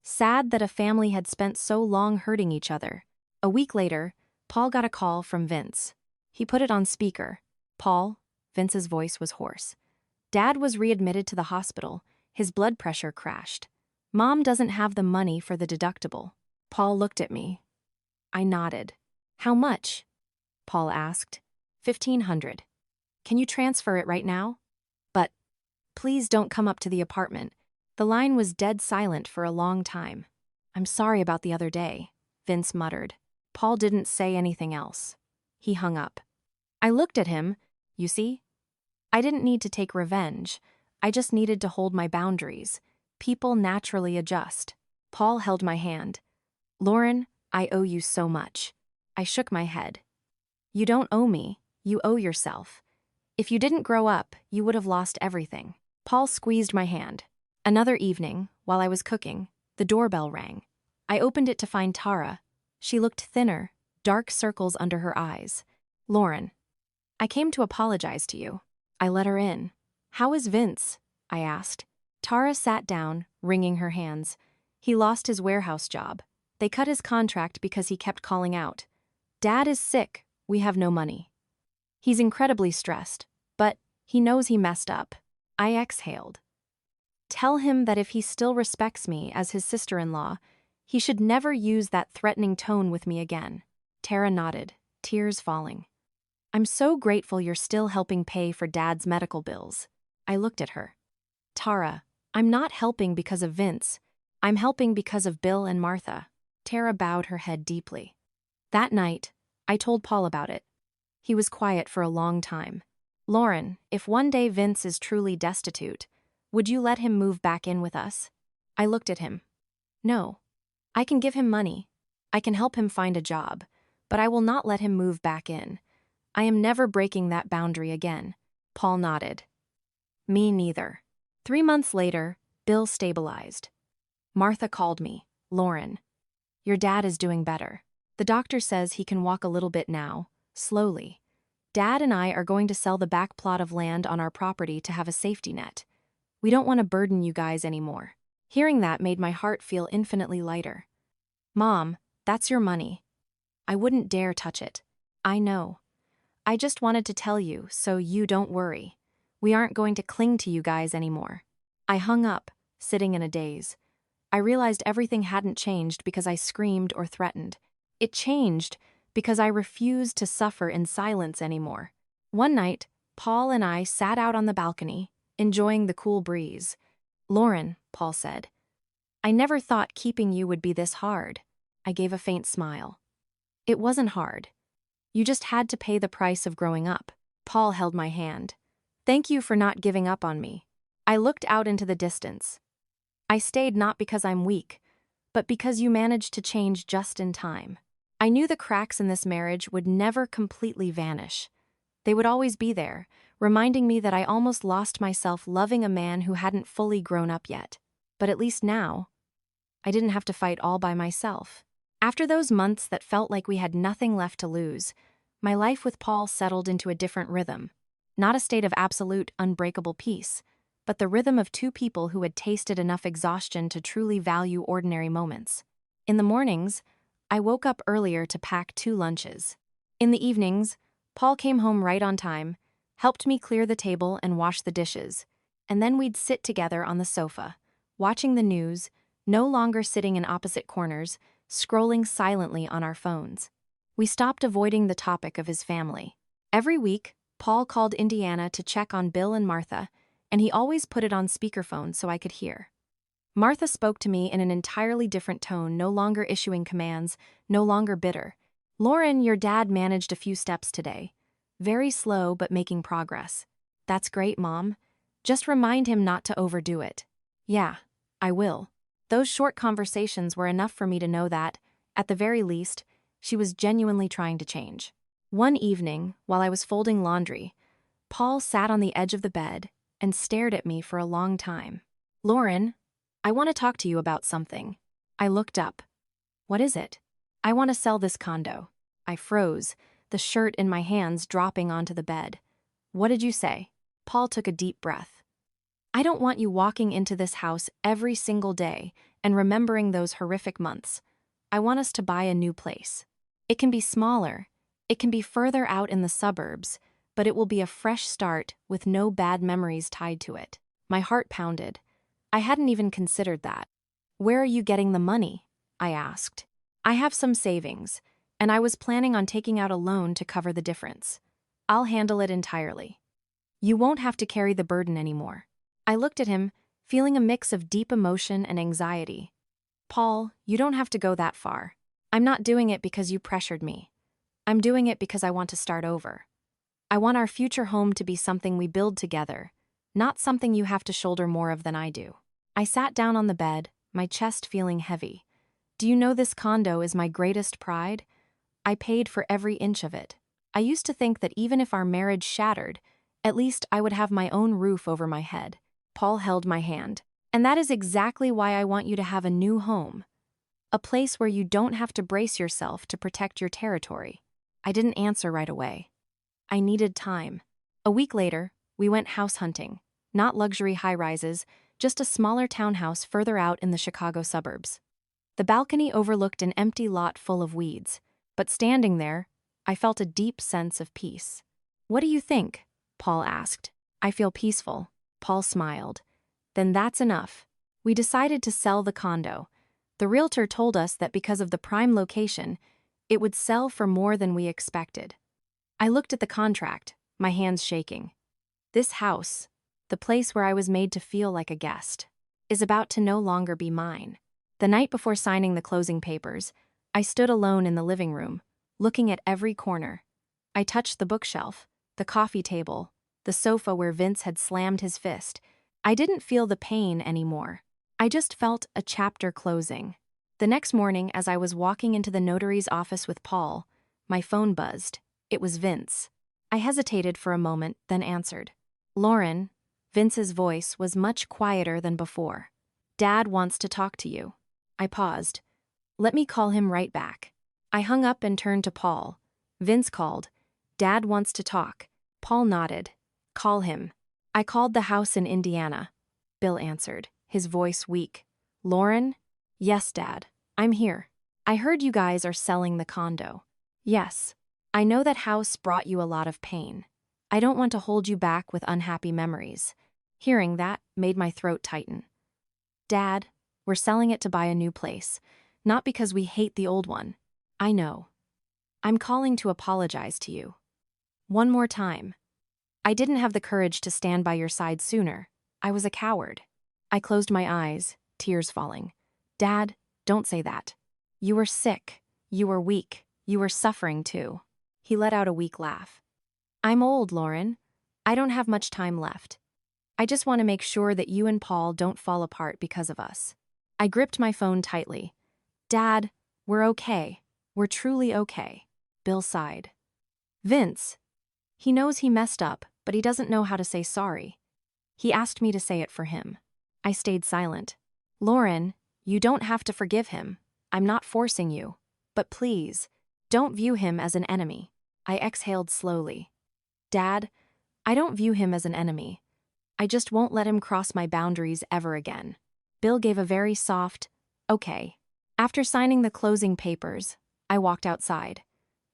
Sad that a family had spent so long hurting each other. A week later, Paul got a call from Vince. He put it on speaker. Paul, Vince's voice was hoarse. Dad was readmitted to the hospital. His blood pressure crashed. Mom doesn't have the money for the deductible. Paul looked at me. I nodded. How much? Paul asked. $1,500. Can you transfer it right now? But please don't come up to the apartment. The line was dead silent for a long time. I'm sorry about the other day, Vince muttered. Paul didn't say anything else. He hung up. I looked at him. You see? I didn't need to take revenge. I just needed to hold my boundaries. People naturally adjust. Paul held my hand. Lauren, I owe you so much. I shook my head. You don't owe me. You owe yourself. If you didn't grow up, you would have lost everything. Paul squeezed my hand. Another evening, while I was cooking, the doorbell rang. I opened it to find Tara. She looked thinner, dark circles under her eyes. Lauren, I came to apologize to you. I let her in. How is Vince? I asked. Tara sat down, wringing her hands. He lost his warehouse job. They cut his contract because he kept calling out. Dad is sick. We have no money. He's incredibly stressed, but he knows he messed up. I exhaled. Tell him that if he still respects me as his sister-in-law, he should never use that threatening tone with me again. Tara nodded, tears falling. I'm so grateful you're still helping pay for Dad's medical bills. I looked at her. Tara, I'm not helping because of Vince. I'm helping because of Bill and Martha. Tara bowed her head deeply. That night, I told Paul about it. He was quiet for a long time. Lauren, if one day Vince is truly destitute, would you let him move back in with us? I looked at him. No. I can give him money. I can help him find a job, but I will not let him move back in. I am never breaking that boundary again. Paul nodded. Me neither. 3 months later, Bill stabilized. Martha called me. Lauren, your dad is doing better. The doctor says he can walk a little bit now, slowly. Dad and I are going to sell the back plot of land on our property to have a safety net. We don't want to burden you guys anymore. Hearing that made my heart feel infinitely lighter. Mom, that's your money. I wouldn't dare touch it. I know. I just wanted to tell you so you don't worry. We aren't going to cling to you guys anymore. I hung up, sitting in a daze. I realized everything hadn't changed because I screamed or threatened. It changed because I refused to suffer in silence anymore. One night, Paul and I sat out on the balcony, enjoying the cool breeze. Lauren, Paul said, I never thought keeping you would be this hard. I gave a faint smile. It wasn't hard. You just had to pay the price of growing up. Paul held my hand. Thank you for not giving up on me. I looked out into the distance. I stayed not because I'm weak, but because you managed to change just in time. I knew the cracks in this marriage would never completely vanish. They would always be there, reminding me that I almost lost myself loving a man who hadn't fully grown up yet. But at least now, I didn't have to fight all by myself. After those months that felt like we had nothing left to lose, my life with Paul settled into a different rhythm. Not a state of absolute, unbreakable peace, but the rhythm of two people who had tasted enough exhaustion to truly value ordinary moments. In the mornings, I woke up earlier to pack 2 lunches. In the evenings, Paul came home right on time, helped me clear the table and wash the dishes, and then we'd sit together on the sofa, watching the news, no longer sitting in opposite corners, scrolling silently on our phones. We stopped avoiding the topic of his family. Every week, Paul called Indiana to check on Bill and Martha, and he always put it on speakerphone so I could hear. Martha spoke to me in an entirely different tone, no longer issuing commands, no longer bitter. "Lauren, your dad managed a few steps today. Very slow, but making progress." "That's great, Mom. Just remind him not to overdo it." "Yeah, I will." Those short conversations were enough for me to know that, at the very least, she was genuinely trying to change. One evening, while I was folding laundry, Paul sat on the edge of the bed and stared at me for a long time. "Lauren, I want to talk to you about something." I looked up. "What is it?" "I want to sell this condo." I froze, the shirt in my hands dropping onto the bed. "What did you say?" Paul took a deep breath. "I don't want you walking into this house every single day and remembering those horrific months. I want us to buy a new place. It can be smaller, it can be further out in the suburbs, but it will be a fresh start with no bad memories tied to it." My heart pounded. I hadn't even considered that. "Where are you getting the money?" I asked. "I have some savings, and I was planning on taking out a loan to cover the difference. I'll handle it entirely. You won't have to carry the burden anymore." I looked at him, feeling a mix of deep emotion and anxiety. "Paul, you don't have to go that far. I'm not doing it because you pressured me. I'm doing it because I want to start over. I want our future home to be something we build together, not something you have to shoulder more of than I do." I sat down on the bed, my chest feeling heavy. "Do you know this condo is my greatest pride? I paid for every inch of it. I used to think that even if our marriage shattered, at least I would have my own roof over my head." Paul held my hand. "And that is exactly why I want you to have a new home. A place where you don't have to brace yourself to protect your territory." I didn't answer right away. I needed time. A week later, we went house hunting. Not luxury high-rises, just a smaller townhouse further out in the Chicago suburbs. The balcony overlooked an empty lot full of weeds, but standing there, I felt a deep sense of peace. "What do you think?" Paul asked. "I feel peaceful." Paul smiled. "Then that's enough." We decided to sell the condo. The realtor told us that because of the prime location, it would sell for more than we expected. I looked at the contract, my hands shaking. This house, the place where I was made to feel like a guest, is about to no longer be mine. The night before signing the closing papers, I stood alone in the living room, looking at every corner. I touched the bookshelf, the coffee table, the sofa where Vince had slammed his fist. I didn't feel the pain anymore. I just felt a chapter closing. The next morning, as I was walking into the notary's office with Paul, my phone buzzed. It was Vince. I hesitated for a moment, then answered. "Lauren," Vince's voice was much quieter than before. "Dad wants to talk to you." I paused. "Let me call him right back." I hung up and turned to Paul. Vince called. "Dad wants to talk." Paul nodded. "Call him." I called the house in Indiana. Bill answered, his voice weak. "Lauren?" "Yes, Dad. I'm here. I heard you guys are selling the condo." "Yes. I know that house brought you a lot of pain. I don't want to hold you back with unhappy memories." Hearing that made my throat tighten. "Dad, we're selling it to buy a new place, not because we hate the old one. I know. I'm calling to apologize to you. One more time. I didn't have the courage to stand by your side sooner. I was a coward." I closed my eyes, tears falling. "Dad, don't say that. You were sick. You were weak. You were suffering too." He let out a weak laugh. "I'm old, Lauren. I don't have much time left. I just want to make sure that you and Paul don't fall apart because of us." I gripped my phone tightly. "Dad, we're okay. We're truly okay." Bill sighed. "Vince, He knows he messed up, but he doesn't know how to say sorry. He asked me to say it for him. I stayed silent. Lauren, you don't have to forgive him. I'm not forcing you. But please, don't view him as an enemy. I exhaled slowly. Dad, I don't view him as an enemy. I just won't let him cross my boundaries ever again. Bill gave a very soft, okay. After signing the closing papers, I walked outside.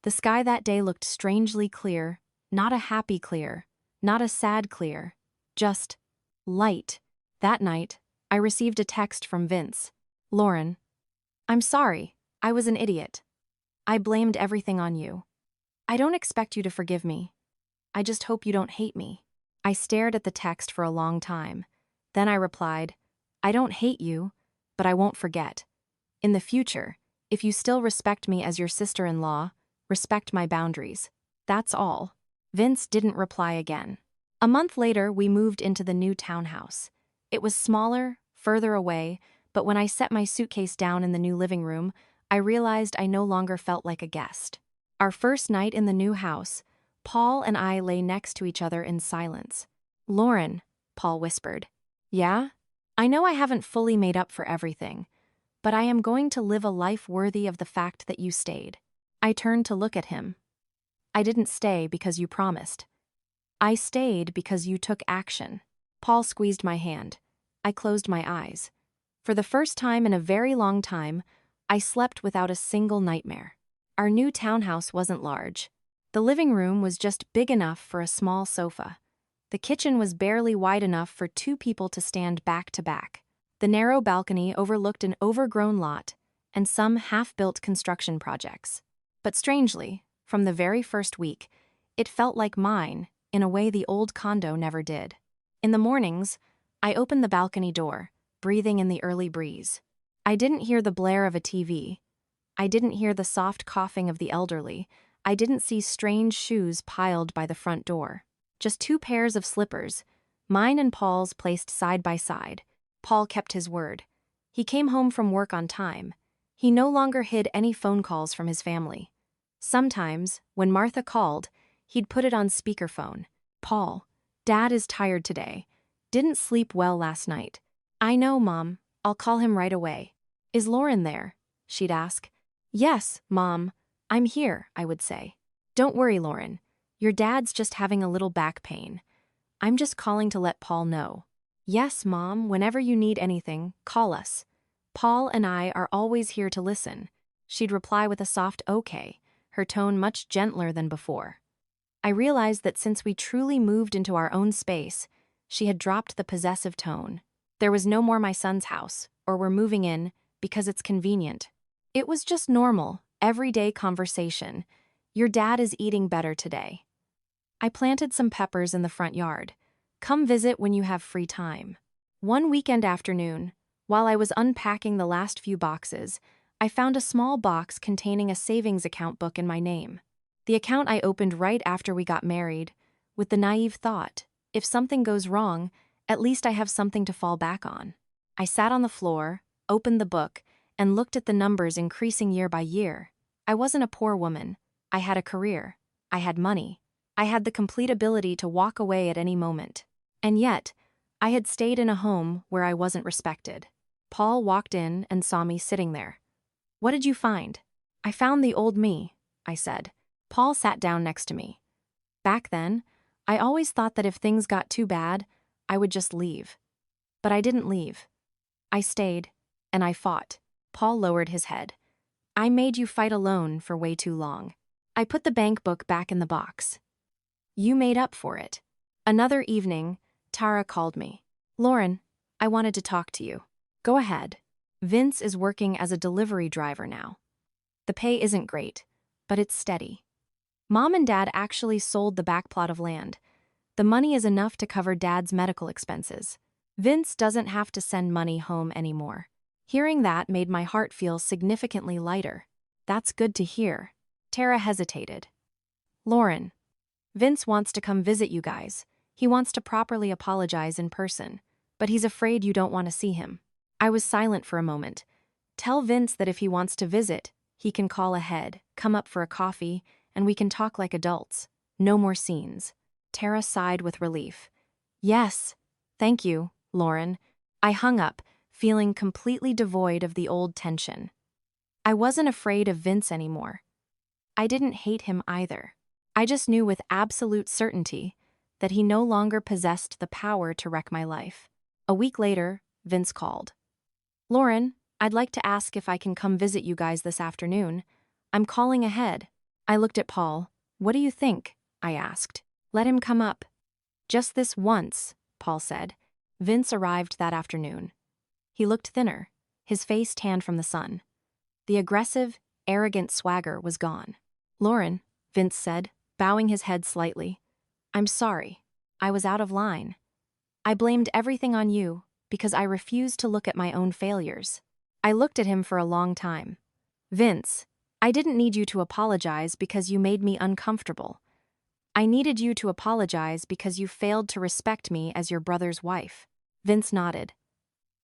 The sky that day looked strangely clear, not a happy clear, not a sad clear, just light. That night, I received a text from Vince. Lauren, I'm sorry, I was an idiot. I blamed everything on you. I don't expect you to forgive me. I just hope you don't hate me. I stared at the text for a long time. Then I replied, I don't hate you, but I won't forget. In the future, if you still respect me as your sister-in-law, respect my boundaries. That's all. Vince didn't reply again. A month later, we moved into the new townhouse. It was smaller, further away, but when I set my suitcase down in the new living room, I realized I no longer felt like a guest. Our first night in the new house, Paul and I lay next to each other in silence. Lauren, Paul whispered. Yeah? I know I haven't fully made up for everything, but I am going to live a life worthy of the fact that you stayed. I turned to look at him. I didn't stay because you promised. I stayed because you took action. Paul squeezed my hand. I closed my eyes. For the first time in a very long time, I slept without a single nightmare. Our new townhouse wasn't large. The living room was just big enough for a small sofa. The kitchen was barely wide enough for two people to stand back to back. The narrow balcony overlooked an overgrown lot and some half-built construction projects. But strangely, from the very first week, it felt like mine in a way the old condo never did. In the mornings, I opened the balcony door, breathing in the early breeze. I didn't hear the blare of a TV. I didn't hear the soft coughing of the elderly. I didn't see strange shoes piled by the front door. Just two pairs of slippers, mine and Paul's placed side by side. Paul kept his word. He came home from work on time. He no longer hid any phone calls from his family. Sometimes, when Martha called, he'd put it on speakerphone. Paul, Dad is tired today. Didn't sleep well last night. I know, Mom. I'll call him right away. Is Lauren there? She'd ask. Yes, Mom. I'm here, I would say. Don't worry, Lauren. Your dad's just having a little back pain. I'm just calling to let Paul know. Yes, Mom, whenever you need anything, call us. Paul and I are always here to listen. She'd reply with a soft okay, her tone much gentler than before. I realized that since we truly moved into our own space, she had dropped the possessive tone. There was no more my son's house, or we're moving in, because it's convenient. It was just normal, everyday conversation. Your dad is eating better today. I planted some peppers in the front yard. Come visit when you have free time. One weekend afternoon, while I was unpacking the last few boxes, I found a small box containing a savings account book in my name. The account I opened right after we got married, with the naive thought, if something goes wrong, at least I have something to fall back on. I sat on the floor, opened the book, and looked at the numbers increasing year by year. I wasn't a poor woman. I had a career. I had money. I had the complete ability to walk away at any moment. And yet, I had stayed in a home where I wasn't respected. Paul walked in and saw me sitting there. What did you find? I found the old me, I said. Paul sat down next to me. Back then, I always thought that if things got too bad, I would just leave. But I didn't leave. I stayed, and I fought. Paul lowered his head. I made you fight alone for way too long. I put the bank book back in the box. You made up for it. Another evening, Tara called me. Lauren, I wanted to talk to you. Go ahead. Vince is working as a delivery driver now. The pay isn't great, but it's steady. Mom and Dad actually sold the back plot of land. The money is enough to cover Dad's medical expenses. Vince doesn't have to send money home anymore. Hearing that made my heart feel significantly lighter. That's good to hear. Tara hesitated. Lauren, Vince wants to come visit you guys. He wants to properly apologize in person, but he's afraid you don't want to see him. I was silent for a moment. Tell Vince that if he wants to visit, he can call ahead, come up for a coffee, and we can talk like adults. No more scenes. Tara sighed with relief. Yes, thank you, Lauren. I hung up, feeling completely devoid of the old tension. I wasn't afraid of Vince anymore. I didn't hate him either. I just knew with absolute certainty that he no longer possessed the power to wreck my life. A week later, Vince called. Lauren, I'd like to ask if I can come visit you guys this afternoon. I'm calling ahead. I looked at Paul. What do you think? I asked. Let him come up. Just this once, Paul said. Vince arrived that afternoon. He looked thinner, his face tanned from the sun. The aggressive, arrogant swagger was gone. Lauren, Vince said, bowing his head slightly. I'm sorry. I was out of line. I blamed everything on you because I refused to look at my own failures. I looked at him for a long time. Vince, I didn't need you to apologize because you made me uncomfortable. I needed you to apologize because you failed to respect me as your brother's wife. Vince nodded.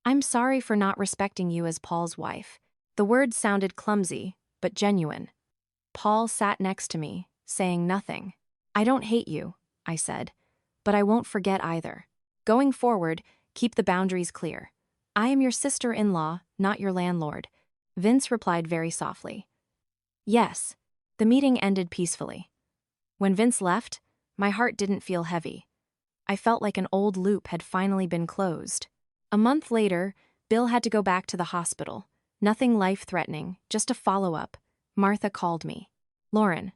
I'm sorry for not respecting you as Paul's wife. The words sounded clumsy, but genuine. Paul sat next to me, saying nothing. I don't hate you, I said, but I won't forget either. Going forward, keep the boundaries clear. I am your sister-in-law, not your landlord. Vince replied very softly. Yes. The meeting ended peacefully. When Vince left, my heart didn't feel heavy. I felt like an old loop had finally been closed. A month later, Bill had to go back to the hospital. Nothing life-threatening, just a follow-up. Martha called me. Lauren,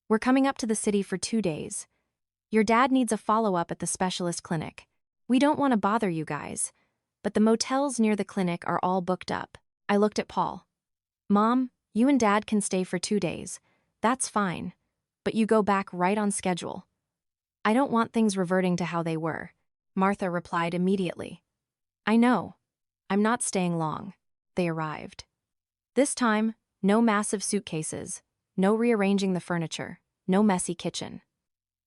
we're coming up to the city for 2 days. Your dad needs a follow-up at the specialist clinic. We don't want to bother you guys, but the motels near the clinic are all booked up. I looked at Paul. Mom, you and Dad can stay for 2 days. That's fine, but you go back right on schedule. I don't want things reverting to how they were. Martha replied immediately. I know. I'm not staying long. They arrived. This time, no massive suitcases, no rearranging the furniture, no messy kitchen.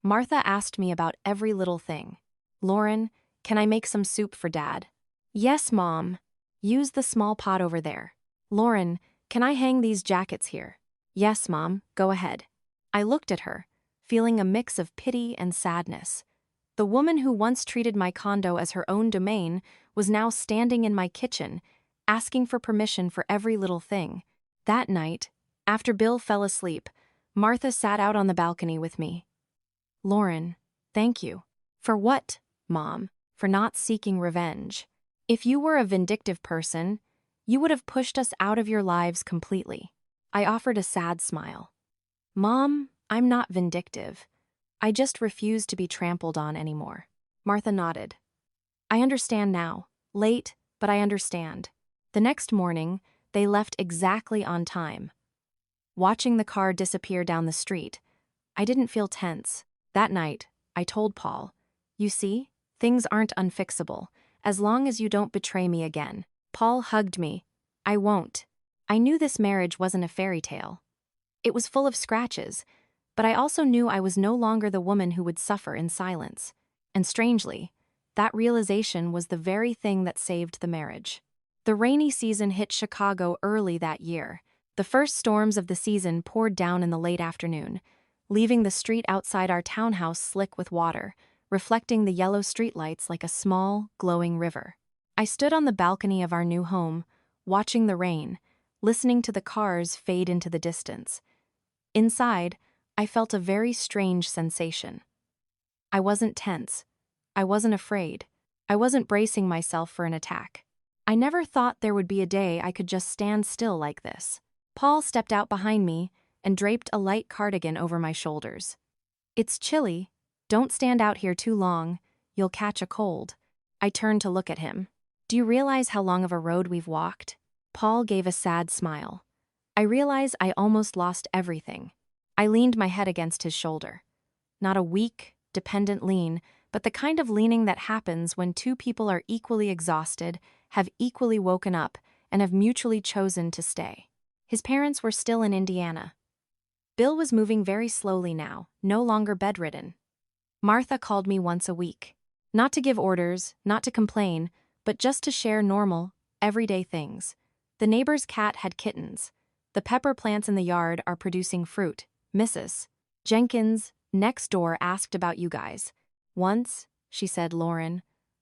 Martha asked me about every little thing. Lauren, can I make some soup for Dad? Yes, Mom. Use the small pot over there. Lauren, can I hang these jackets here? Yes, Mom, go ahead. I looked at her, feeling a mix of pity and sadness. The woman who once treated my condo as her own domain was now standing in my kitchen, asking for permission for every little thing. That night, after Bill fell asleep, Martha sat out on the balcony with me. Lauren, thank you. For what, Mom? For not seeking revenge. If you were a vindictive person, you would have pushed us out of your lives completely. I offered a sad smile. Mom, I'm not vindictive. I just refuse to be trampled on anymore. Martha nodded. I understand now. Late, but I understand. The next morning, they left exactly on time. Watching the car disappear down the street, I didn't feel tense. That night, I told Paul, you see, things aren't unfixable, as long as you don't betray me again. Paul hugged me. I won't. I knew this marriage wasn't a fairy tale. It was full of scratches, but I also knew I was no longer the woman who would suffer in silence. And strangely, that realization was the very thing that saved the marriage. The rainy season hit Chicago early that year. The first storms of the season poured down in the late afternoon, leaving the street outside our townhouse slick with water, reflecting the yellow streetlights like a small, glowing river. I stood on the balcony of our new home, watching the rain, listening to the cars fade into the distance. Inside, I felt a very strange sensation. I wasn't tense. I wasn't afraid. I wasn't bracing myself for an attack. I never thought there would be a day I could just stand still like this. Paul stepped out behind me and draped a light cardigan over my shoulders. It's chilly. Don't stand out here too long. You'll catch a cold. I turned to look at him. Do you realize how long of a road we've walked? Paul gave a sad smile. I realize I almost lost everything. I leaned my head against his shoulder. Not a weak, dependent lean, but the kind of leaning that happens when two people are equally exhausted, have equally woken up, and have mutually chosen to stay. His parents were still in Indiana. Bill was moving very slowly now, no longer bedridden. Martha called me once a week. Not to give orders, not to complain, but just to share normal, everyday things. The neighbor's cat had kittens. The pepper plants in the yard are producing fruit. Mrs. Jenkins, Next door asked about you guys. Once, she said, Lauren,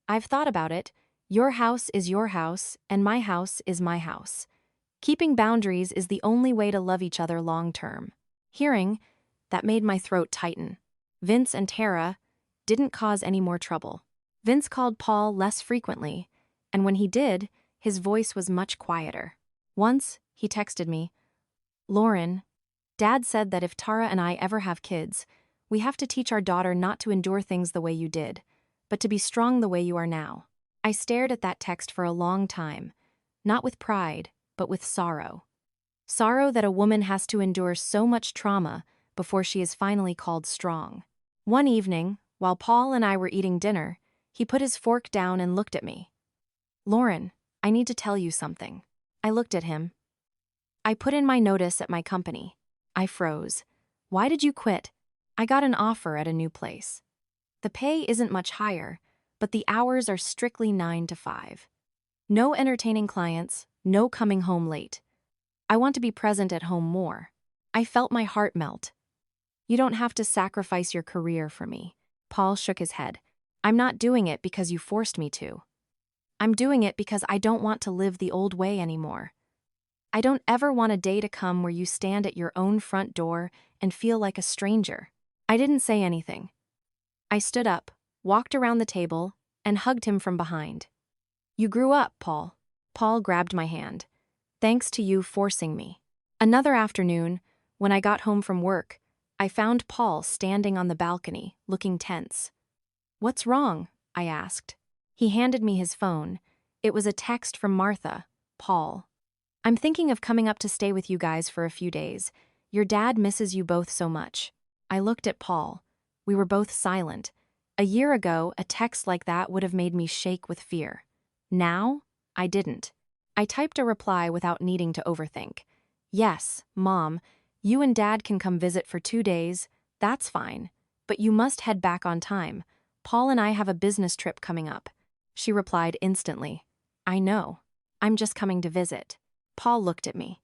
I've thought about it. Your house is your house, and my house is my house. Keeping boundaries is the only way to love each other long term. Hearing, that made my throat tighten. Vince and Tara didn't cause any more trouble. Vince called Paul less frequently, and when he did, his voice was much quieter. Once, he texted me, Lauren, Dad said that if Tara and I ever have kids, we have to teach our daughter not to endure things the way you did, but to be strong the way you are now. I stared at that text for a long time, not with pride, but with sorrow. Sorrow that a woman has to endure so much trauma before she is finally called strong. One evening, while Paul and I were eating dinner, he put his fork down and looked at me. Lauren, I need to tell you something. I looked at him. I put in my notice at my company. I froze. Why did you quit? I got an offer at a new place. The pay isn't much higher, but the hours are strictly 9 to 5. No entertaining clients, no coming home late. I want to be present at home more. I felt my heart melt. You don't have to sacrifice your career for me. Paul shook his head. I'm not doing it because you forced me to. I'm doing it because I don't want to live the old way anymore. I don't ever want a day to come where you stand at your own front door and feel like a stranger. I didn't say anything. I stood up, walked around the table, and hugged him from behind. You grew up, Paul. Paul grabbed my hand. Thanks to you forcing me. Another afternoon, when I got home from work, I found Paul standing on the balcony, looking tense. What's wrong? I asked. He handed me his phone. It was a text from Martha. Paul. I'm thinking of coming up to stay with you guys for a few days. Your dad misses you both so much. I looked at Paul. We were both silent. A year ago, a text like that would have made me shake with fear. Now, I didn't. I typed a reply without needing to overthink. Yes, Mom, you and Dad can come visit for 2 days. That's fine. But you must head back on time. Paul and I have a business trip coming up. She replied instantly. I know. I'm just coming to visit. Paul looked at me.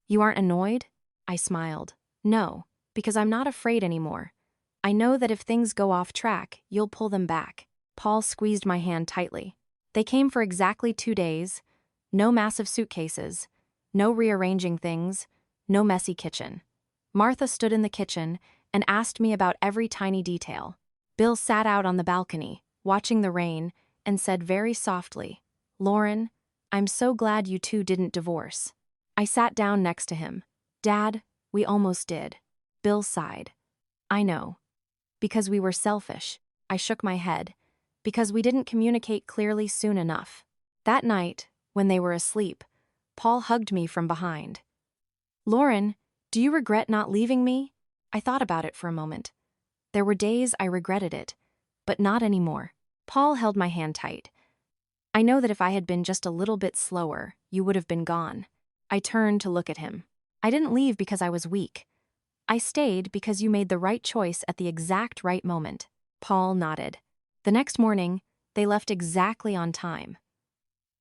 You aren't annoyed? I smiled. No, because I'm not afraid anymore. I know that if things go off track, you'll pull them back. Paul squeezed my hand tightly. They came for exactly 2 days. No massive suitcases. No rearranging things. No messy kitchen. Martha stood in the kitchen and asked me about every tiny detail. Bill sat out on the balcony, watching the rain, and said very softly, Lauren, I'm so glad you two didn't divorce. I sat down next to him. Dad, we almost did. Bill sighed. I know. Because we were selfish. I shook my head. Because we didn't communicate clearly soon enough. That night, when they were asleep, Paul hugged me from behind. Lauren, do you regret not leaving me? I thought about it for a moment. There were days I regretted it, but not anymore. Paul held my hand tight. I know that if I had been just a little bit slower, you would have been gone. I turned to look at him. I didn't leave because I was weak. I stayed because you made the right choice at the exact right moment. Paul nodded. The next morning, they left exactly on time.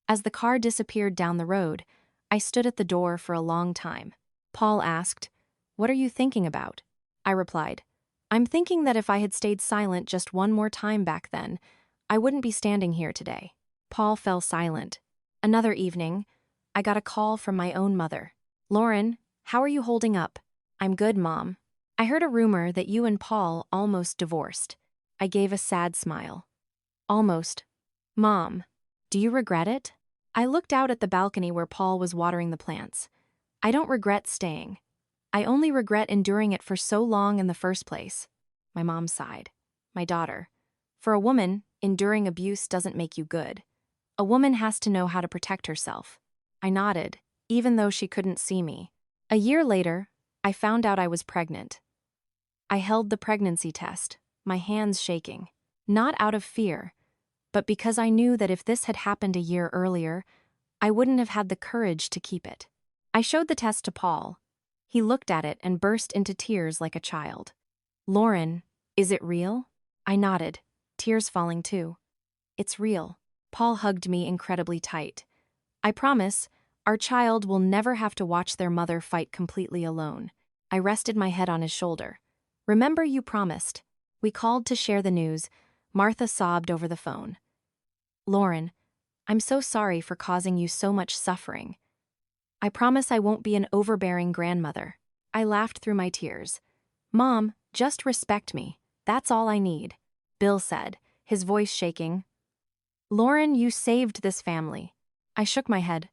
As the car disappeared down the road, I stood at the door for a long time. Paul asked, What are you thinking about? I replied, I'm thinking that if I had stayed silent just one more time back then, I wouldn't be standing here today. Paul fell silent. Another evening, I got a call from my own mother. Lauren, how are you holding up? I'm good, Mom. I heard a rumor that you and Paul almost divorced. I gave a sad smile. Almost. Mom, do you regret it? I looked out at the balcony where Paul was watering the plants. I don't regret staying. I only regret enduring it for so long in the first place. My mom sighed. My daughter. For a woman, enduring abuse doesn't make you good. A woman has to know how to protect herself. I nodded, even though she couldn't see me. A year later, I found out I was pregnant. I held the pregnancy test, my hands shaking. Not out of fear, but because I knew that if this had happened a year earlier, I wouldn't have had the courage to keep it. I showed the test to Paul. He looked at it and burst into tears like a child. Lauren, is it real? I nodded, tears falling too. It's real. Paul hugged me incredibly tight. I promise, our child will never have to watch their mother fight completely alone. I rested my head on his shoulder. Remember, you promised. We called to share the news. Martha sobbed over the phone. Lauren, I'm so sorry for causing you so much suffering. I promise I won't be an overbearing grandmother. I laughed through my tears. Mom, just respect me. That's all I need. Bill said, his voice shaking. Lauren, you saved this family. I shook my head.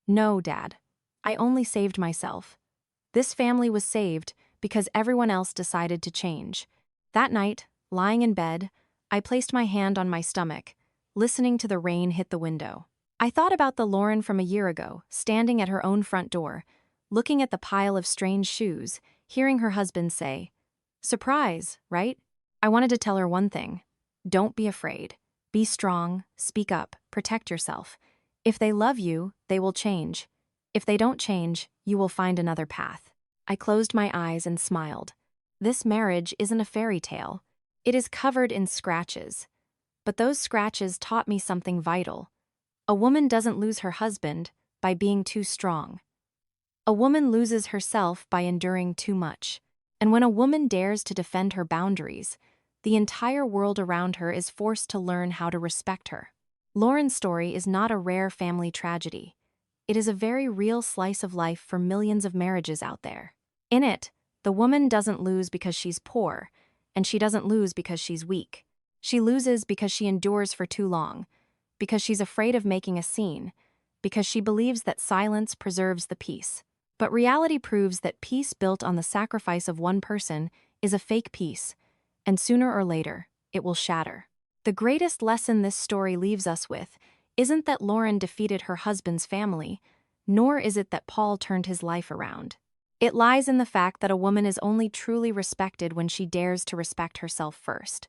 No, Dad. I only saved myself. This family was saved because everyone else decided to change. That night, lying in bed, I placed my hand on my stomach, listening to the rain hit the window. I thought about the Lauren from a year ago, standing at her own front door, looking at the pile of strange shoes, hearing her husband say, "Surprise, right?" I wanted to tell her one thing. Don't be afraid. Be strong, speak up, protect yourself. If they love you, they will change. If they don't change, you will find another path. I closed my eyes and smiled. This marriage isn't a fairy tale. It is covered in scratches. But those scratches taught me something vital. A woman doesn't lose her husband by being too strong. A woman loses herself by enduring too much. And when a woman dares to defend her boundaries, the entire world around her is forced to learn how to respect her. Lauren's story is not a rare family tragedy. It is a very real slice of life for millions of marriages out there. In it, the woman doesn't lose because she's poor, and she doesn't lose because she's weak. She loses because she endures for too long, because she's afraid of making a scene, because she believes that silence preserves the peace. But reality proves that peace built on the sacrifice of one person is a fake peace, and sooner or later, it will shatter. The greatest lesson this story leaves us with isn't that Lauren defeated her husband's family, nor is it that Paul turned his life around. It lies in the fact that a woman is only truly respected when she dares to respect herself first.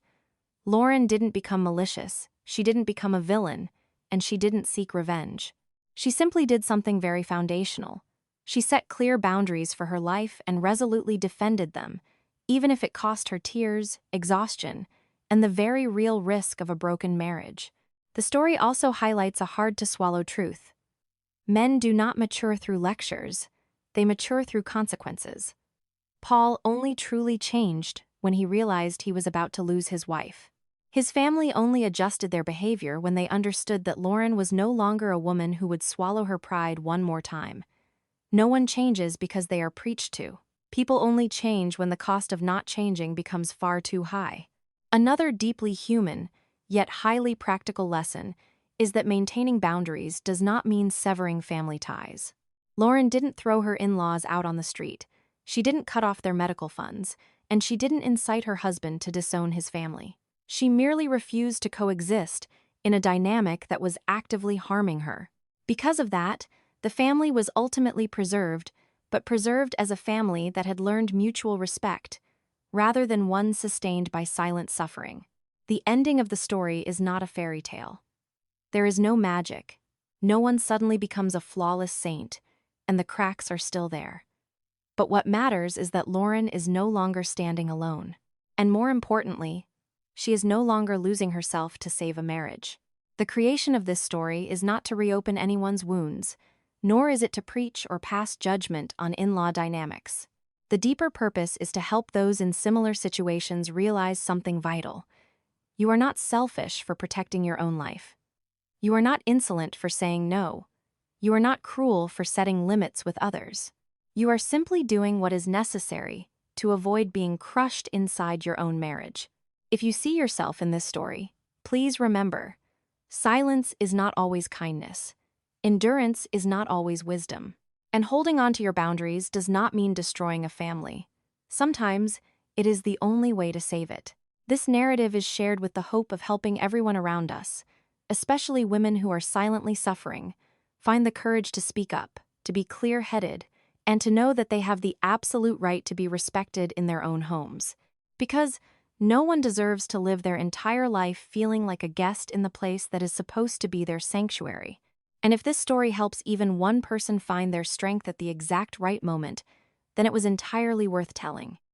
Lauren didn't become malicious, she didn't become a villain, and she didn't seek revenge. She simply did something very foundational. She set clear boundaries for her life and resolutely defended them, even if it cost her tears, exhaustion, and the very real risk of a broken marriage. The story also highlights a hard-to-swallow truth. Men do not mature through lectures, they mature through consequences. Paul only truly changed when he realized he was about to lose his wife. His family only adjusted their behavior when they understood that Lauren was no longer a woman who would swallow her pride one more time. No one changes because they are preached to. People only change when the cost of not changing becomes far too high. Another deeply human, yet highly practical lesson is that maintaining boundaries does not mean severing family ties. Lauren didn't throw her in-laws out on the street. She didn't cut off their medical funds, and she didn't incite her husband to disown his family. She merely refused to coexist in a dynamic that was actively harming her. Because of that, the family was ultimately preserved, but preserved as a family that had learned mutual respect, rather than one sustained by silent suffering. The ending of the story is not a fairy tale. There is no magic. No one suddenly becomes a flawless saint, and the cracks are still there. But what matters is that Lauren is no longer standing alone. And more importantly, she is no longer losing herself to save a marriage. The creation of this story is not to reopen anyone's wounds, nor is it to preach or pass judgment on in-law dynamics. The deeper purpose is to help those in similar situations realize something vital. You are not selfish for protecting your own life. You are not insolent for saying no. You are not cruel for setting limits with others. You are simply doing what is necessary to avoid being crushed inside your own marriage. If you see yourself in this story, please remember, silence is not always kindness. Endurance is not always wisdom. And holding on to your boundaries does not mean destroying a family. Sometimes, it is the only way to save it. This narrative is shared with the hope of helping everyone around us, especially women who are silently suffering, find the courage to speak up, to be clear-headed, and to know that they have the absolute right to be respected in their own homes. Because no one deserves to live their entire life feeling like a guest in the place that is supposed to be their sanctuary. And if this story helps even one person find their strength at the exact right moment, then it was entirely worth telling.